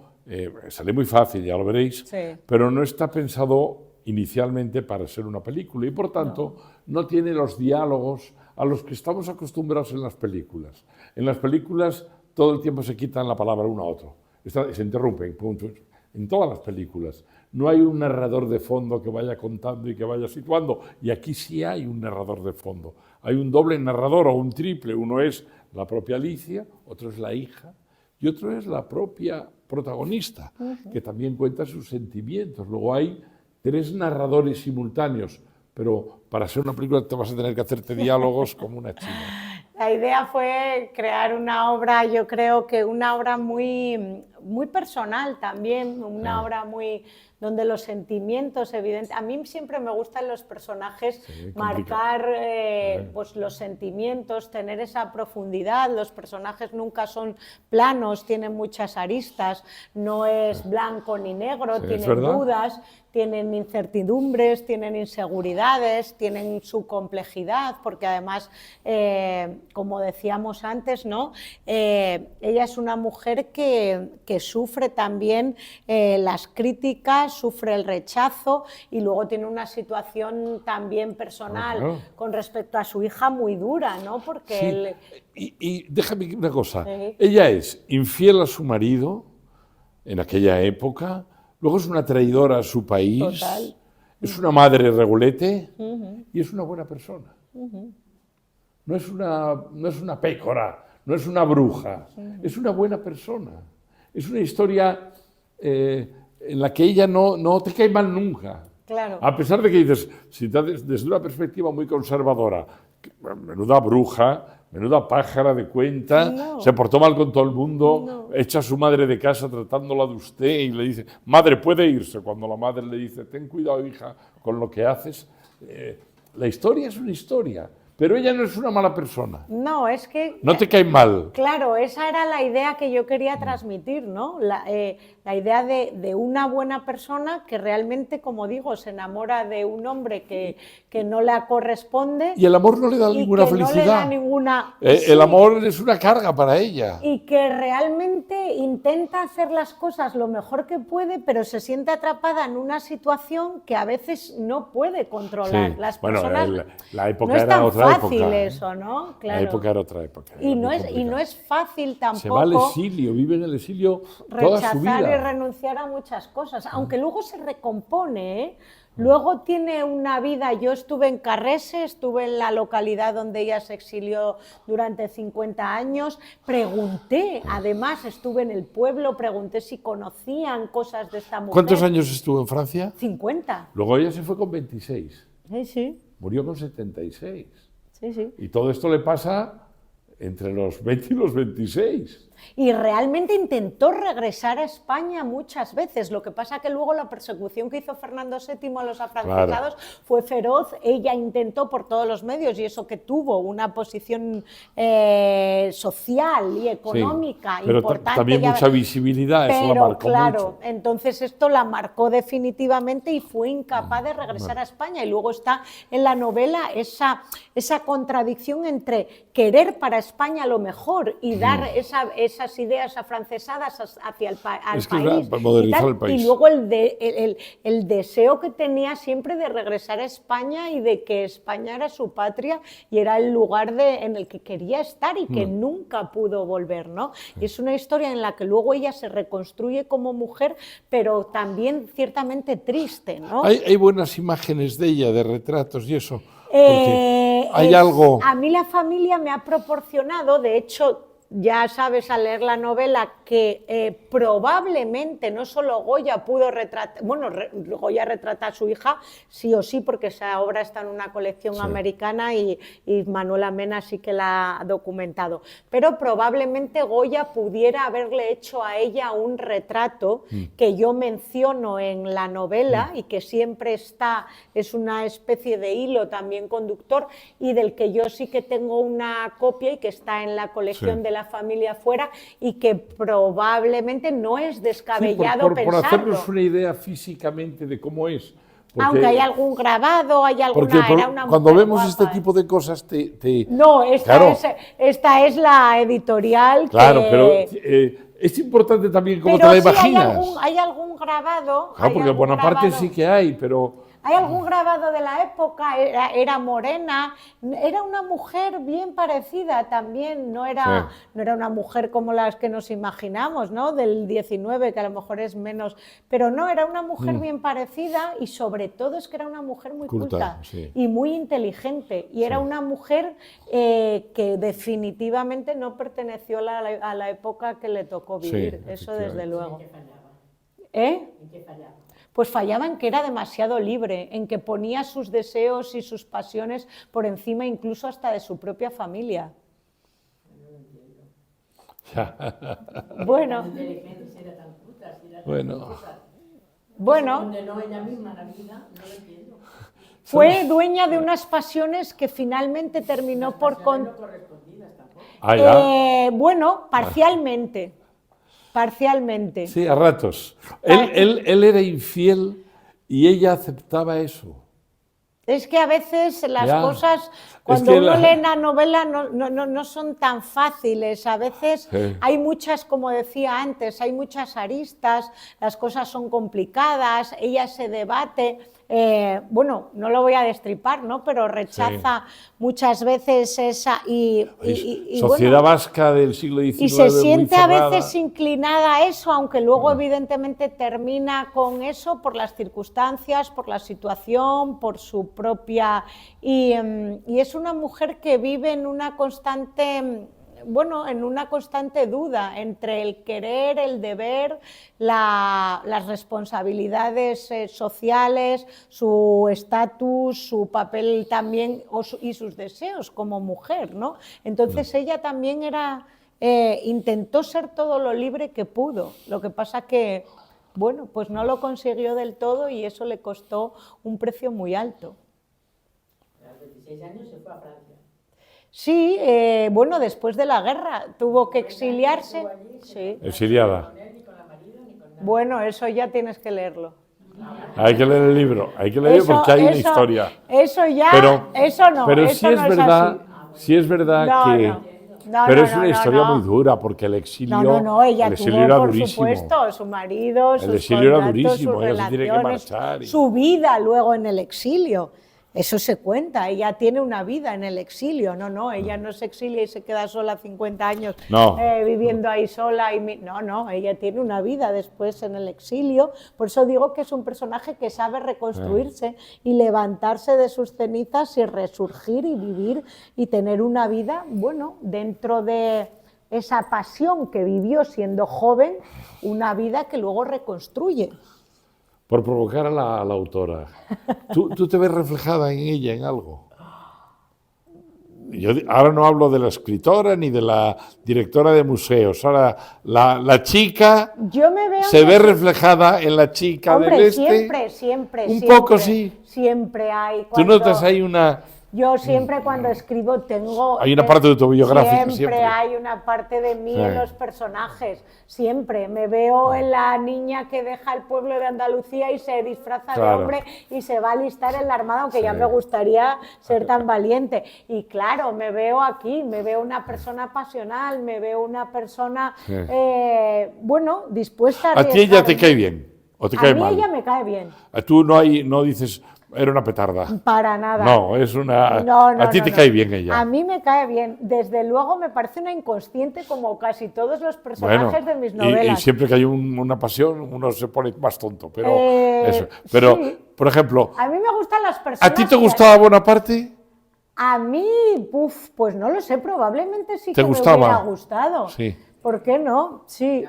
sale muy fácil, ya lo veréis, Sí. pero no está pensado inicialmente para ser una película y por tanto no tiene los diálogos a los que estamos acostumbrados en las películas. En las películas todo el tiempo se quitan la palabra uno a otro, se interrumpen, punto. En todas las películas no hay un narrador de fondo que vaya contando y que vaya situando, y aquí sí hay un narrador de fondo. Hay un doble narrador o un triple, uno es la propia Alicia, otro es la hija y otro es la propia protagonista, que también cuenta sus sentimientos. Luego hay 3 narradores simultáneos, pero para ser una película te vas a tener que hacerte diálogos como una china. La idea fue crear una obra, yo creo que una obra muy, muy personal también, una obra muy donde los sentimientos evidentes... A mí siempre me gustan los personajes, marcar pues los sentimientos, tener esa profundidad. Los personajes nunca son planos, tienen muchas aristas, no es blanco ni negro, tienen dudas, tienen incertidumbres, tienen inseguridades, tienen su complejidad, porque además, como decíamos antes, ¿no? Ella es una mujer que sufre también las críticas, sufre el rechazo y luego tiene una situación también personal con respecto a su hija muy dura, ¿no? Porque y déjame una cosa, ella es infiel a su marido en aquella época, luego es una traidora a su país, total. Es una madre regulete y es una buena persona. No es una pécora, no es una bruja, es una buena persona. Es una historia en la que ella no te cae mal nunca. Claro. A pesar de que dices, desde una perspectiva muy conservadora, menuda bruja, menuda pájara de cuenta, se portó mal con todo el mundo, echa a su madre de casa tratándola de usted y le dice, madre, puede irse. Cuando la madre le dice, ten cuidado, hija, con lo que haces. La historia es una historia. Pero ella no es una mala persona. No, es que... No te cae mal. Claro, esa era la idea que yo quería transmitir, ¿no? La idea de una buena persona que realmente, como digo, se enamora de un hombre que no la corresponde. Y el amor no le da ninguna felicidad. No le da ninguna... El amor es una carga para ella. Y que realmente intenta hacer las cosas lo mejor que puede, pero se siente atrapada en una situación que a veces no puede controlar. Sí. Las bueno, personas... la época no es era tan otra fácil época. eso, ¿no? Claro. La época era otra época. Y no es fácil tampoco... Se va al exilio, vive en el exilio toda su vida. Rechazar y renunciar a muchas cosas, aunque luego se recompone, ¿eh? Luego tiene una vida. Yo estuve en Carrese, estuve en la localidad donde ella se exilió durante 50 años, pregunté, además estuve en el pueblo, pregunté si conocían cosas de esta mujer. ¿Cuántos años estuvo en Francia? 50. Luego ella se fue con 26. Sí. Murió con 76. Sí. Y todo esto le pasa entre los 20 y los 26. Y realmente intentó regresar a España muchas veces. Lo que pasa que luego la persecución que hizo Fernando VII a los afrancesados fue feroz. Ella intentó por todos los medios, y eso que tuvo una posición social y económica pero importante. También mucha visibilidad, eso la marcó mucho. Entonces esto la marcó definitivamente y fue incapaz de regresar a España. Y luego está en la novela esa contradicción entre querer para España lo mejor y dar esas ideas afrancesadas hacia al Es que país. para modernizar y tal. el país. Y luego el deseo que tenía siempre de regresar a España y de que España era su patria y era el lugar en el que quería estar y que nunca pudo volver, ¿no? Y es una historia en la que luego ella se reconstruye como mujer, pero también ciertamente triste, ¿no? Hay buenas imágenes de ella, de retratos y eso. Porque hay algo... A mí la familia me ha proporcionado, de hecho, ya sabes al leer la novela que probablemente no solo Goya pudo retratar, bueno, Goya retrata a su hija sí o sí porque esa obra está en una colección americana y Manuela Mena sí que la ha documentado, pero probablemente Goya pudiera haberle hecho a ella un retrato que yo menciono en la novela y que siempre está, es una especie de hilo también conductor y del que yo sí que tengo una copia y que está en la colección de la familia fuera y que probablemente no es descabellado por pensarlo. hacernos una idea físicamente de cómo es. Porque, aunque hay algún grabado, hay alguna... Era una cuando mujer vemos guapa, este tipo de cosas No, claro, esta es la editorial claro, que... pero es importante también cómo pero te la sí imaginas. hay algún grabado... Claro, porque Bonaparte sí que hay, pero... Hay algún grabado de la época, era morena, era una mujer bien parecida también, no era una mujer como las que nos imaginamos, ¿no? Del 19, que a lo mejor es menos, pero no, era una mujer bien parecida y sobre todo es que era una mujer muy culta y muy inteligente y era una mujer que definitivamente no perteneció a la época que le tocó vivir, eso desde luego. ¿En qué fallaba? Pues fallaba en que era demasiado libre, en que ponía sus deseos y sus pasiones por encima incluso hasta de su propia familia. Bueno. Fue dueña de unas pasiones que finalmente terminó por... bueno, parcialmente. Parcialmente. Sí, a ratos. Él era infiel y ella aceptaba eso. Es que a veces las cosas, cuando uno lee la novela, no son tan fáciles. A veces hay muchas, como decía antes, hay muchas aristas, las cosas son complicadas, ella se debate. Bueno, no lo voy a destripar, ¿no? Pero rechaza muchas veces esa sociedad vasca del siglo XIX y se siente muy a cerrada. veces inclinada a eso, aunque luego evidentemente termina con eso por las circunstancias, por la situación, por su propia... Y es una mujer que vive en una constante... Bueno, en una constante duda entre el querer, el deber, las responsabilidades sociales, su estatus, su papel también y sus deseos como mujer, ¿no? Entonces ella también intentó ser todo lo libre que pudo. Lo que pasa que, bueno, pues no lo consiguió del todo y eso le costó un precio muy alto. A los 26 años se fue a Francia. Sí, bueno, después de la guerra tuvo que exiliarse. Sí. Exiliada. Bueno, eso ya tienes que leerlo. Hay que leer el libro, porque hay una historia. Eso ya, eso no. Pero eso sí es no verdad, así. sí es verdad que... pero es una historia muy dura, porque el exilio, ella el exilio tuvo, era por durísimo. supuesto, su marido, sus exilio era contratos, durísimo, sus ella se tiene que relaciones, marchar su vida luego en el exilio. Eso se cuenta, ella tiene una vida en el exilio, ella no se exilia y se queda sola 50 años viviendo ahí sola. No, ella tiene una vida después en el exilio, por eso digo que es un personaje que sabe reconstruirse y levantarse de sus cenizas y resurgir y vivir y tener una vida, bueno, dentro de esa pasión que vivió siendo joven, una vida que luego reconstruye. Por provocar a la autora. ¿Tú te ves reflejada en ella, en algo? Yo ahora no hablo de la escritora ni de la directora de museos. Ahora, la chica se ve reflejada en la chica del este. Siempre. Un poco sí. Siempre hay. ¿Tú notas ahí una Yo siempre cuando escribo tengo... Hay una parte autobiográfica, siempre. Hay una parte de mí en Sí. los personajes, siempre. Me veo en la niña que deja el pueblo de Andalucía y se disfraza de Claro. hombre y se va a alistar en la Armada, aunque ya Sí. me gustaría ser tan valiente. Y claro, me veo aquí, me veo una persona pasional, me veo una persona, Sí. bueno, dispuesta a ¿A ti ella te arriesgarme. cae bien o te A cae mí mal? ella me cae bien, Tú no dices, era una petarda. para nada. No, es una... No, no, a ti no, te no. cae bien ella. A mí me cae bien. Desde luego me parece una inconsciente como casi todos los Bueno, personajes de mis y novelas. siempre que hay una pasión, uno se pone más tonto. Pero, eso. Sí. Pero por ejemplo, A mí me gustan las personas... ¿a ti te que- gustaba Bonaparte? A mí, pues no lo sé, probablemente sí ¿Te que gustaba? me hubiera gustado. Sí. ¿Por qué no? Sí.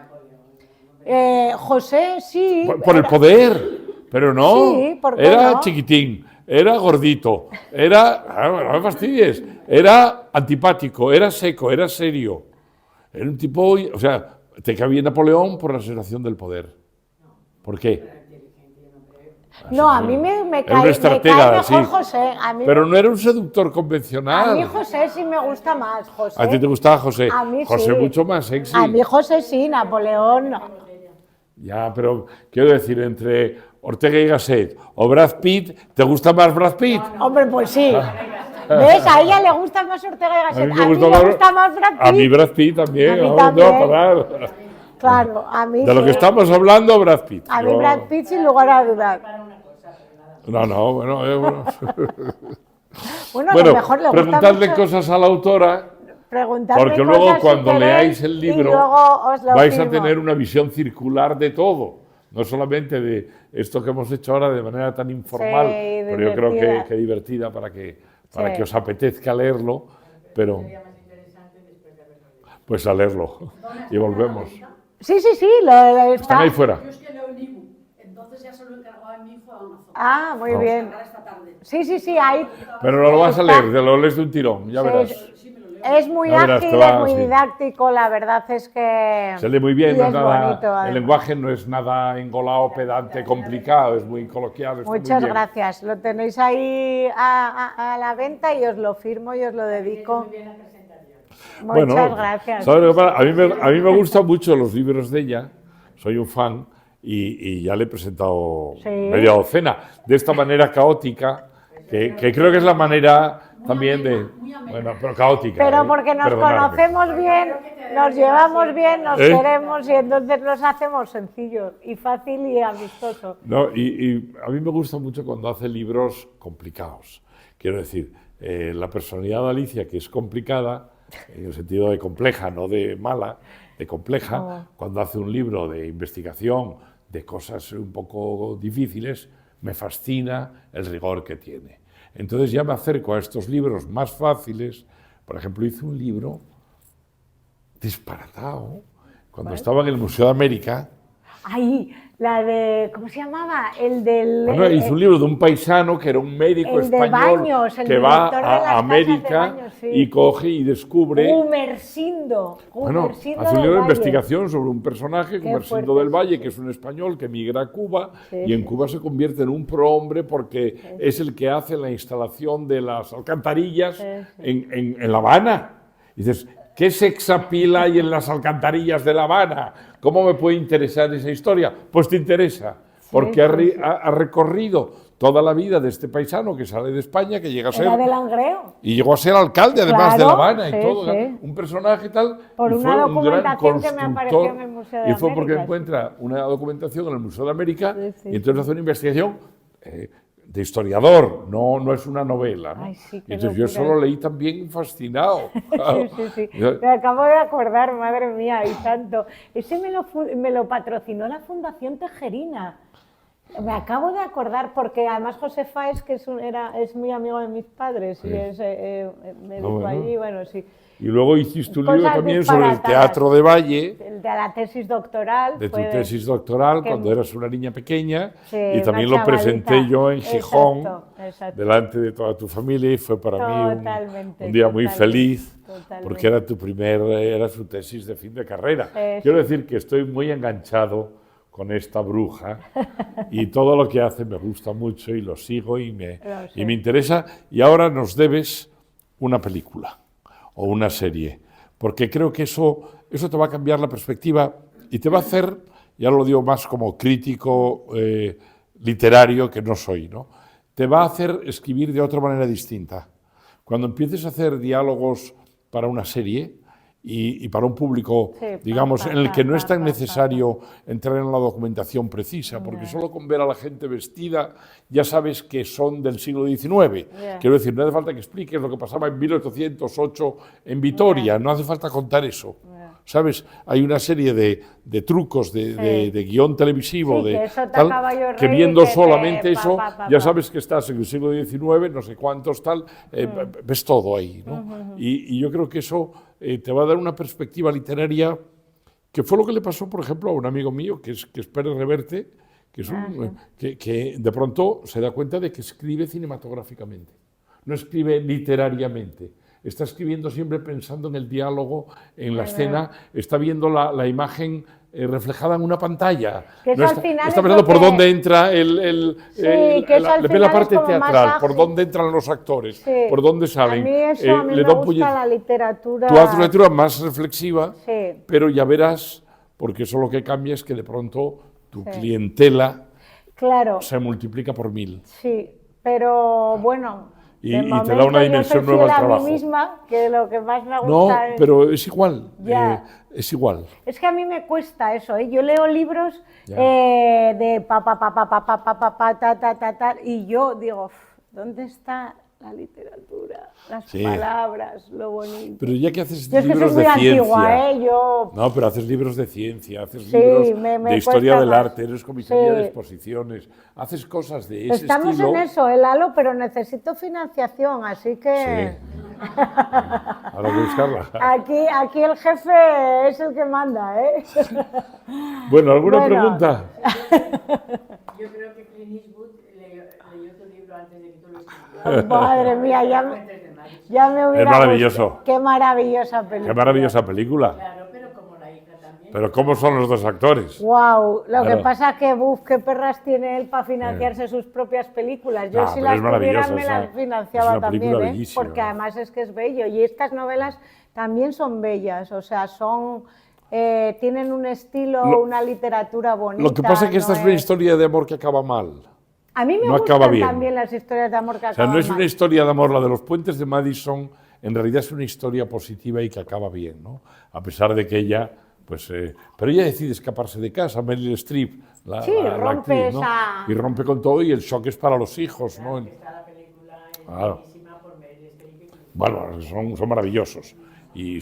José, sí. Por el poder. Pero no, Sí, ¿por qué era no? chiquitín, era gordito, era, no me fastidies, era antipático, era seco, era serio. Era un tipo, o sea, te cabía Napoleón por la sensación del poder. ¿Por qué? No, a mí me Era un cae estratega, mejor sí. José. A mí, Pero no era un seductor a convencional. mí José sí me gusta más. José. ¿A ti te gustaba José? A mí José sí. mucho más sexy. A mí José sí, Napoleón no. Ya, pero quiero decir, entre Ortega y Gasset o Brad Pitt, ¿te gusta más Brad Pitt? Hombre, pues sí. ¿Ves? A ella le gusta más Ortega y Gasset. A mí gusta me gusta más Brad Pitt. A mí Brad Pitt también. A mí vamos, también. no, parar. Claro, a mí De lo sí. que estamos hablando, Brad Pitt. A mí Yo- Brad Pitt sin lugar a dudar. No, bueno. Bueno, a Bueno, lo mejor le gusta preguntadle mucho cosas a la autora, preguntarme porque luego cosas si cuando queréis leáis el y libro luego os lo vais a firmo. tener una visión circular de todo. No solamente de esto que hemos hecho ahora de manera tan informal, Sí, pero yo creo divertida. que divertida para que Sí. os apetezca leerlo, pero pues a leerlo. Y volvemos. Sí, Están está. ahí fuera. Yo es que leo el ebook, entonces ya se lo he encargado a mi hijo a Amazon. Ah, muy bien. Para esta tarde. Sí, ahí. Pero no lo vas a Está. leer, te lo lees de un tirón, ya Sí, verás. Es muy Ya verás, ágil, te va, es muy sí. didáctico, la verdad es que. Se lee muy bien, y no es es nada, bonito, el además. lenguaje no es nada engolado, pedante, complicado, es muy coloquial. Está muy Muchas bien. gracias. Lo tenéis ahí a la venta y os lo firmo y os lo dedico. Muchas gracias. ¿sabes lo que pasa? A mí me gustan mucho los libros de ella, soy un fan y ya le he presentado Sí. media docena, de esta manera caótica, que creo que es la manera también de... Bueno, pero caótica. Pero porque nos perdonadme. conocemos bien, nos llevamos bien, nos ¿Eh? queremos y entonces los hacemos sencillos y fácil y amistoso. No, y a mí me gusta mucho cuando hace libros complicados. Quiero decir, la personalidad de Alicia, que es complicada, en el sentido de compleja, no de mala, de compleja, Oh. cuando hace un libro de investigación de cosas un poco difíciles, me fascina el rigor que tiene. Entonces ya me acerco a estos libros más fáciles. Por ejemplo, hice un libro disparatado cuando estaba en el Museo de América. Ahí, la de, ¿cómo se llamaba? El del... Bueno, hice un libro de un paisano que era un médico el de español Baños, el que va director de las a casas de América Baños, sí. y coge y descubre. Gumersindo. Bueno, Gumersindo hace un del libro de Valle. investigación sobre un personaje, Gumersindo fuerte, del Valle, que es un español que migra a Cuba Sí, y en sí. Cuba se convierte en un prohombre porque es el que hace la instalación de las alcantarillas Sí, en La Habana. Y dices, ¿qué sexapil hay en las alcantarillas de La Habana? ¿Cómo me puede interesar esa historia? Pues te interesa, porque ha recorrido toda la vida de este paisano que sale de España, que llega a ser... Era de Langreo. Y llegó a ser alcalde, además, de La Claro, Habana y sí, todo. sí. Un personaje tal. Por y una fue un gran documentación que me apareció constructor, en el Museo de Y fue porque América, sí. encuentra una documentación en el Museo de América Sí, sí, y entonces hace una investigación de historiador, no es una novela. ¿no? Ay, sí, qué Y entonces yo locura. eso lo leí también fascinado. Sí. Yo- Me acabo de acordar, madre mía, y tanto. Ese me lo patrocinó la Fundación Tejerina. Me acabo de acordar, porque además José Fáez, que es muy amigo de mis padres, y es médico bueno. allí, bueno, sí. Y luego hiciste un libro Cosas también sobre el disparatadas. Teatro de Valle, El de la tesis doctoral. de tu fue tesis doctoral, que- cuando eras una niña pequeña, Sí, y también una lo presenté chavalita. yo en Gijón, Exacto. delante de toda tu familia, y fue para mí Totalmente, un día muy totalmente, feliz, totalmente. porque era tu era su tesis de fin de carrera. Sí. Quiero decir que estoy muy enganchado con esta bruja y todo lo que hace me gusta mucho y lo sigo y me interesa. Y ahora nos debes una película o una serie, porque creo que eso te va a cambiar la perspectiva y te va a hacer, ya lo digo más como crítico literario que no soy, ¿no? Te va a hacer escribir de otra manera distinta. Cuando empieces a hacer diálogos para una serie y para un público, digamos, en el que no es tan necesario entrar en la documentación precisa, porque solo con ver a la gente vestida ya sabes que son del siglo XIX. Quiero decir, no hace falta que expliques lo que pasaba en 1808 en Vitoria, no hace falta contar eso. ¿Sabes? Hay una serie de trucos de guión televisivo que viendo solamente eso, ya sabes que estás en el siglo XIX, no sé cuántos tal, ves todo ahí, ¿no? Y yo creo que eso te va a dar una perspectiva literaria que fue lo que le pasó, por ejemplo, a un amigo mío, que es Pérez Reverte, que de pronto se da cuenta de que escribe cinematográficamente, no escribe literariamente. Está escribiendo siempre pensando en el diálogo, en la escena, está viendo la imagen reflejada en una pantalla. Que no está pensando por dónde entra ve la parte teatral, por dónde entran los actores, por dónde salen. A mí eso, a mí me gusta la literatura. Tú haces una lectura más reflexiva, pero ya verás, porque eso lo que cambia es que de pronto tu clientela se multiplica por 1000. Sí, pero bueno... Y te da una dimensión nueva al trabajo. A mí misma, que lo que más me gusta pero es igual, es igual. Es que a mí me cuesta eso, ¿eh? Yo leo libros de y yo digo, ¿dónde está la literatura? Las palabras, lo bonito. Pero ya que haces libros de ciencia... No, pero haces libros de ciencia, haces libros de historia del arte, eres comisaria de exposiciones, haces cosas de ese estilo. Estamos en eso, Lalo, pero necesito financiación, así que... Ahora hay que buscarla. Aquí el jefe es el que manda, ¿eh? Bueno, ¿alguna pregunta? Yo creo que Clint Eastwood leyó tu libro antes de que tú lo escribieras. Madre mía, ya me hubiera... Es maravilloso. Qué maravillosa película. Qué maravillosa película. Claro, pero como la hija también. Pero ¿cómo son los dos actores? Wow, que pasa es que, qué perras tiene él para financiarse sus propias películas. Yo si las tuviera me las financiaba también, ¿eh? Porque además es que es bello. Y estas novelas también son bellas, o sea, son... tienen un estilo, una literatura bonita. Lo que pasa es que esta es una historia de amor que acaba mal. A mí me gustan también las historias de amor que acaban mal. O sea, no es una historia de amor, la de los puentes de Madison, en realidad es una historia positiva y que acaba bien, ¿no? A pesar de que ella, pues... pero ella decide escaparse de casa, Meryl Streep, la actriz, ¿no? Y rompe con todo y el shock es para los hijos, ¿no? Está la película buenísima por Meryl Streep. Bueno, son maravillosos. Y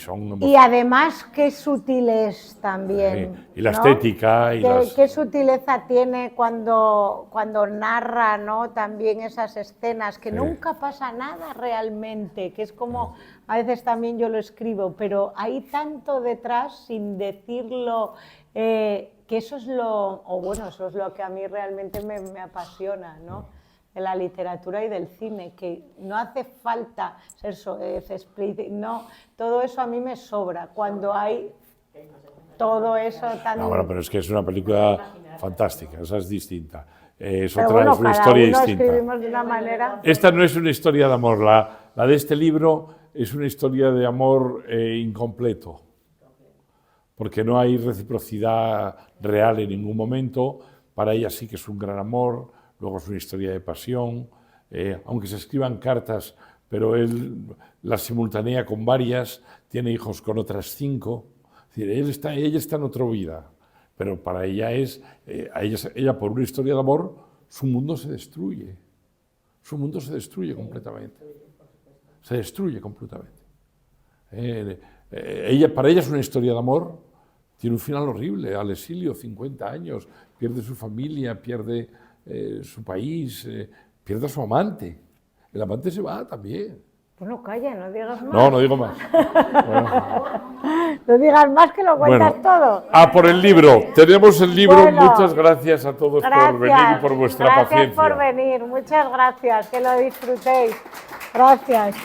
además, qué sutil es también. Y la estética. Qué sutileza tiene cuando narra, ¿no? También esas escenas, que nunca pasa nada realmente, que es como, a veces también yo lo escribo, pero hay tanto detrás sin decirlo, que eso es eso es lo que a mí realmente me apasiona, ¿no? De la literatura y del cine, que no hace falta ser explícito, no, todo eso a mí me sobra, cuando hay todo eso tan... No, bueno, pero es que es una película fantástica, esa es distinta, es una historia distinta. Escribimos de una manera... Esta no es una historia de amor, la de este libro es una historia de amor incompleto, porque no hay reciprocidad real en ningún momento, para ella sí que es un gran amor. Luego es una historia de pasión, aunque se escriban cartas, pero él las simultanea con varias, tiene hijos con otras 5. Es decir, ella está en otra vida, pero para ella ella por una historia de amor, su mundo se destruye. Su mundo se destruye completamente. Se destruye completamente. Para ella es una historia de amor, tiene un final horrible, al exilio, 50 años, pierde su familia, pierde... su país, pierde a su amante. El amante se va también. Bueno, calla, no digas más. No digo más. No digas más, que lo cuentas todo. Por el libro. Tenemos el libro. Muchas gracias a todos por venir y por vuestra paciencia. Gracias por venir. Muchas gracias. Que lo disfrutéis. Gracias.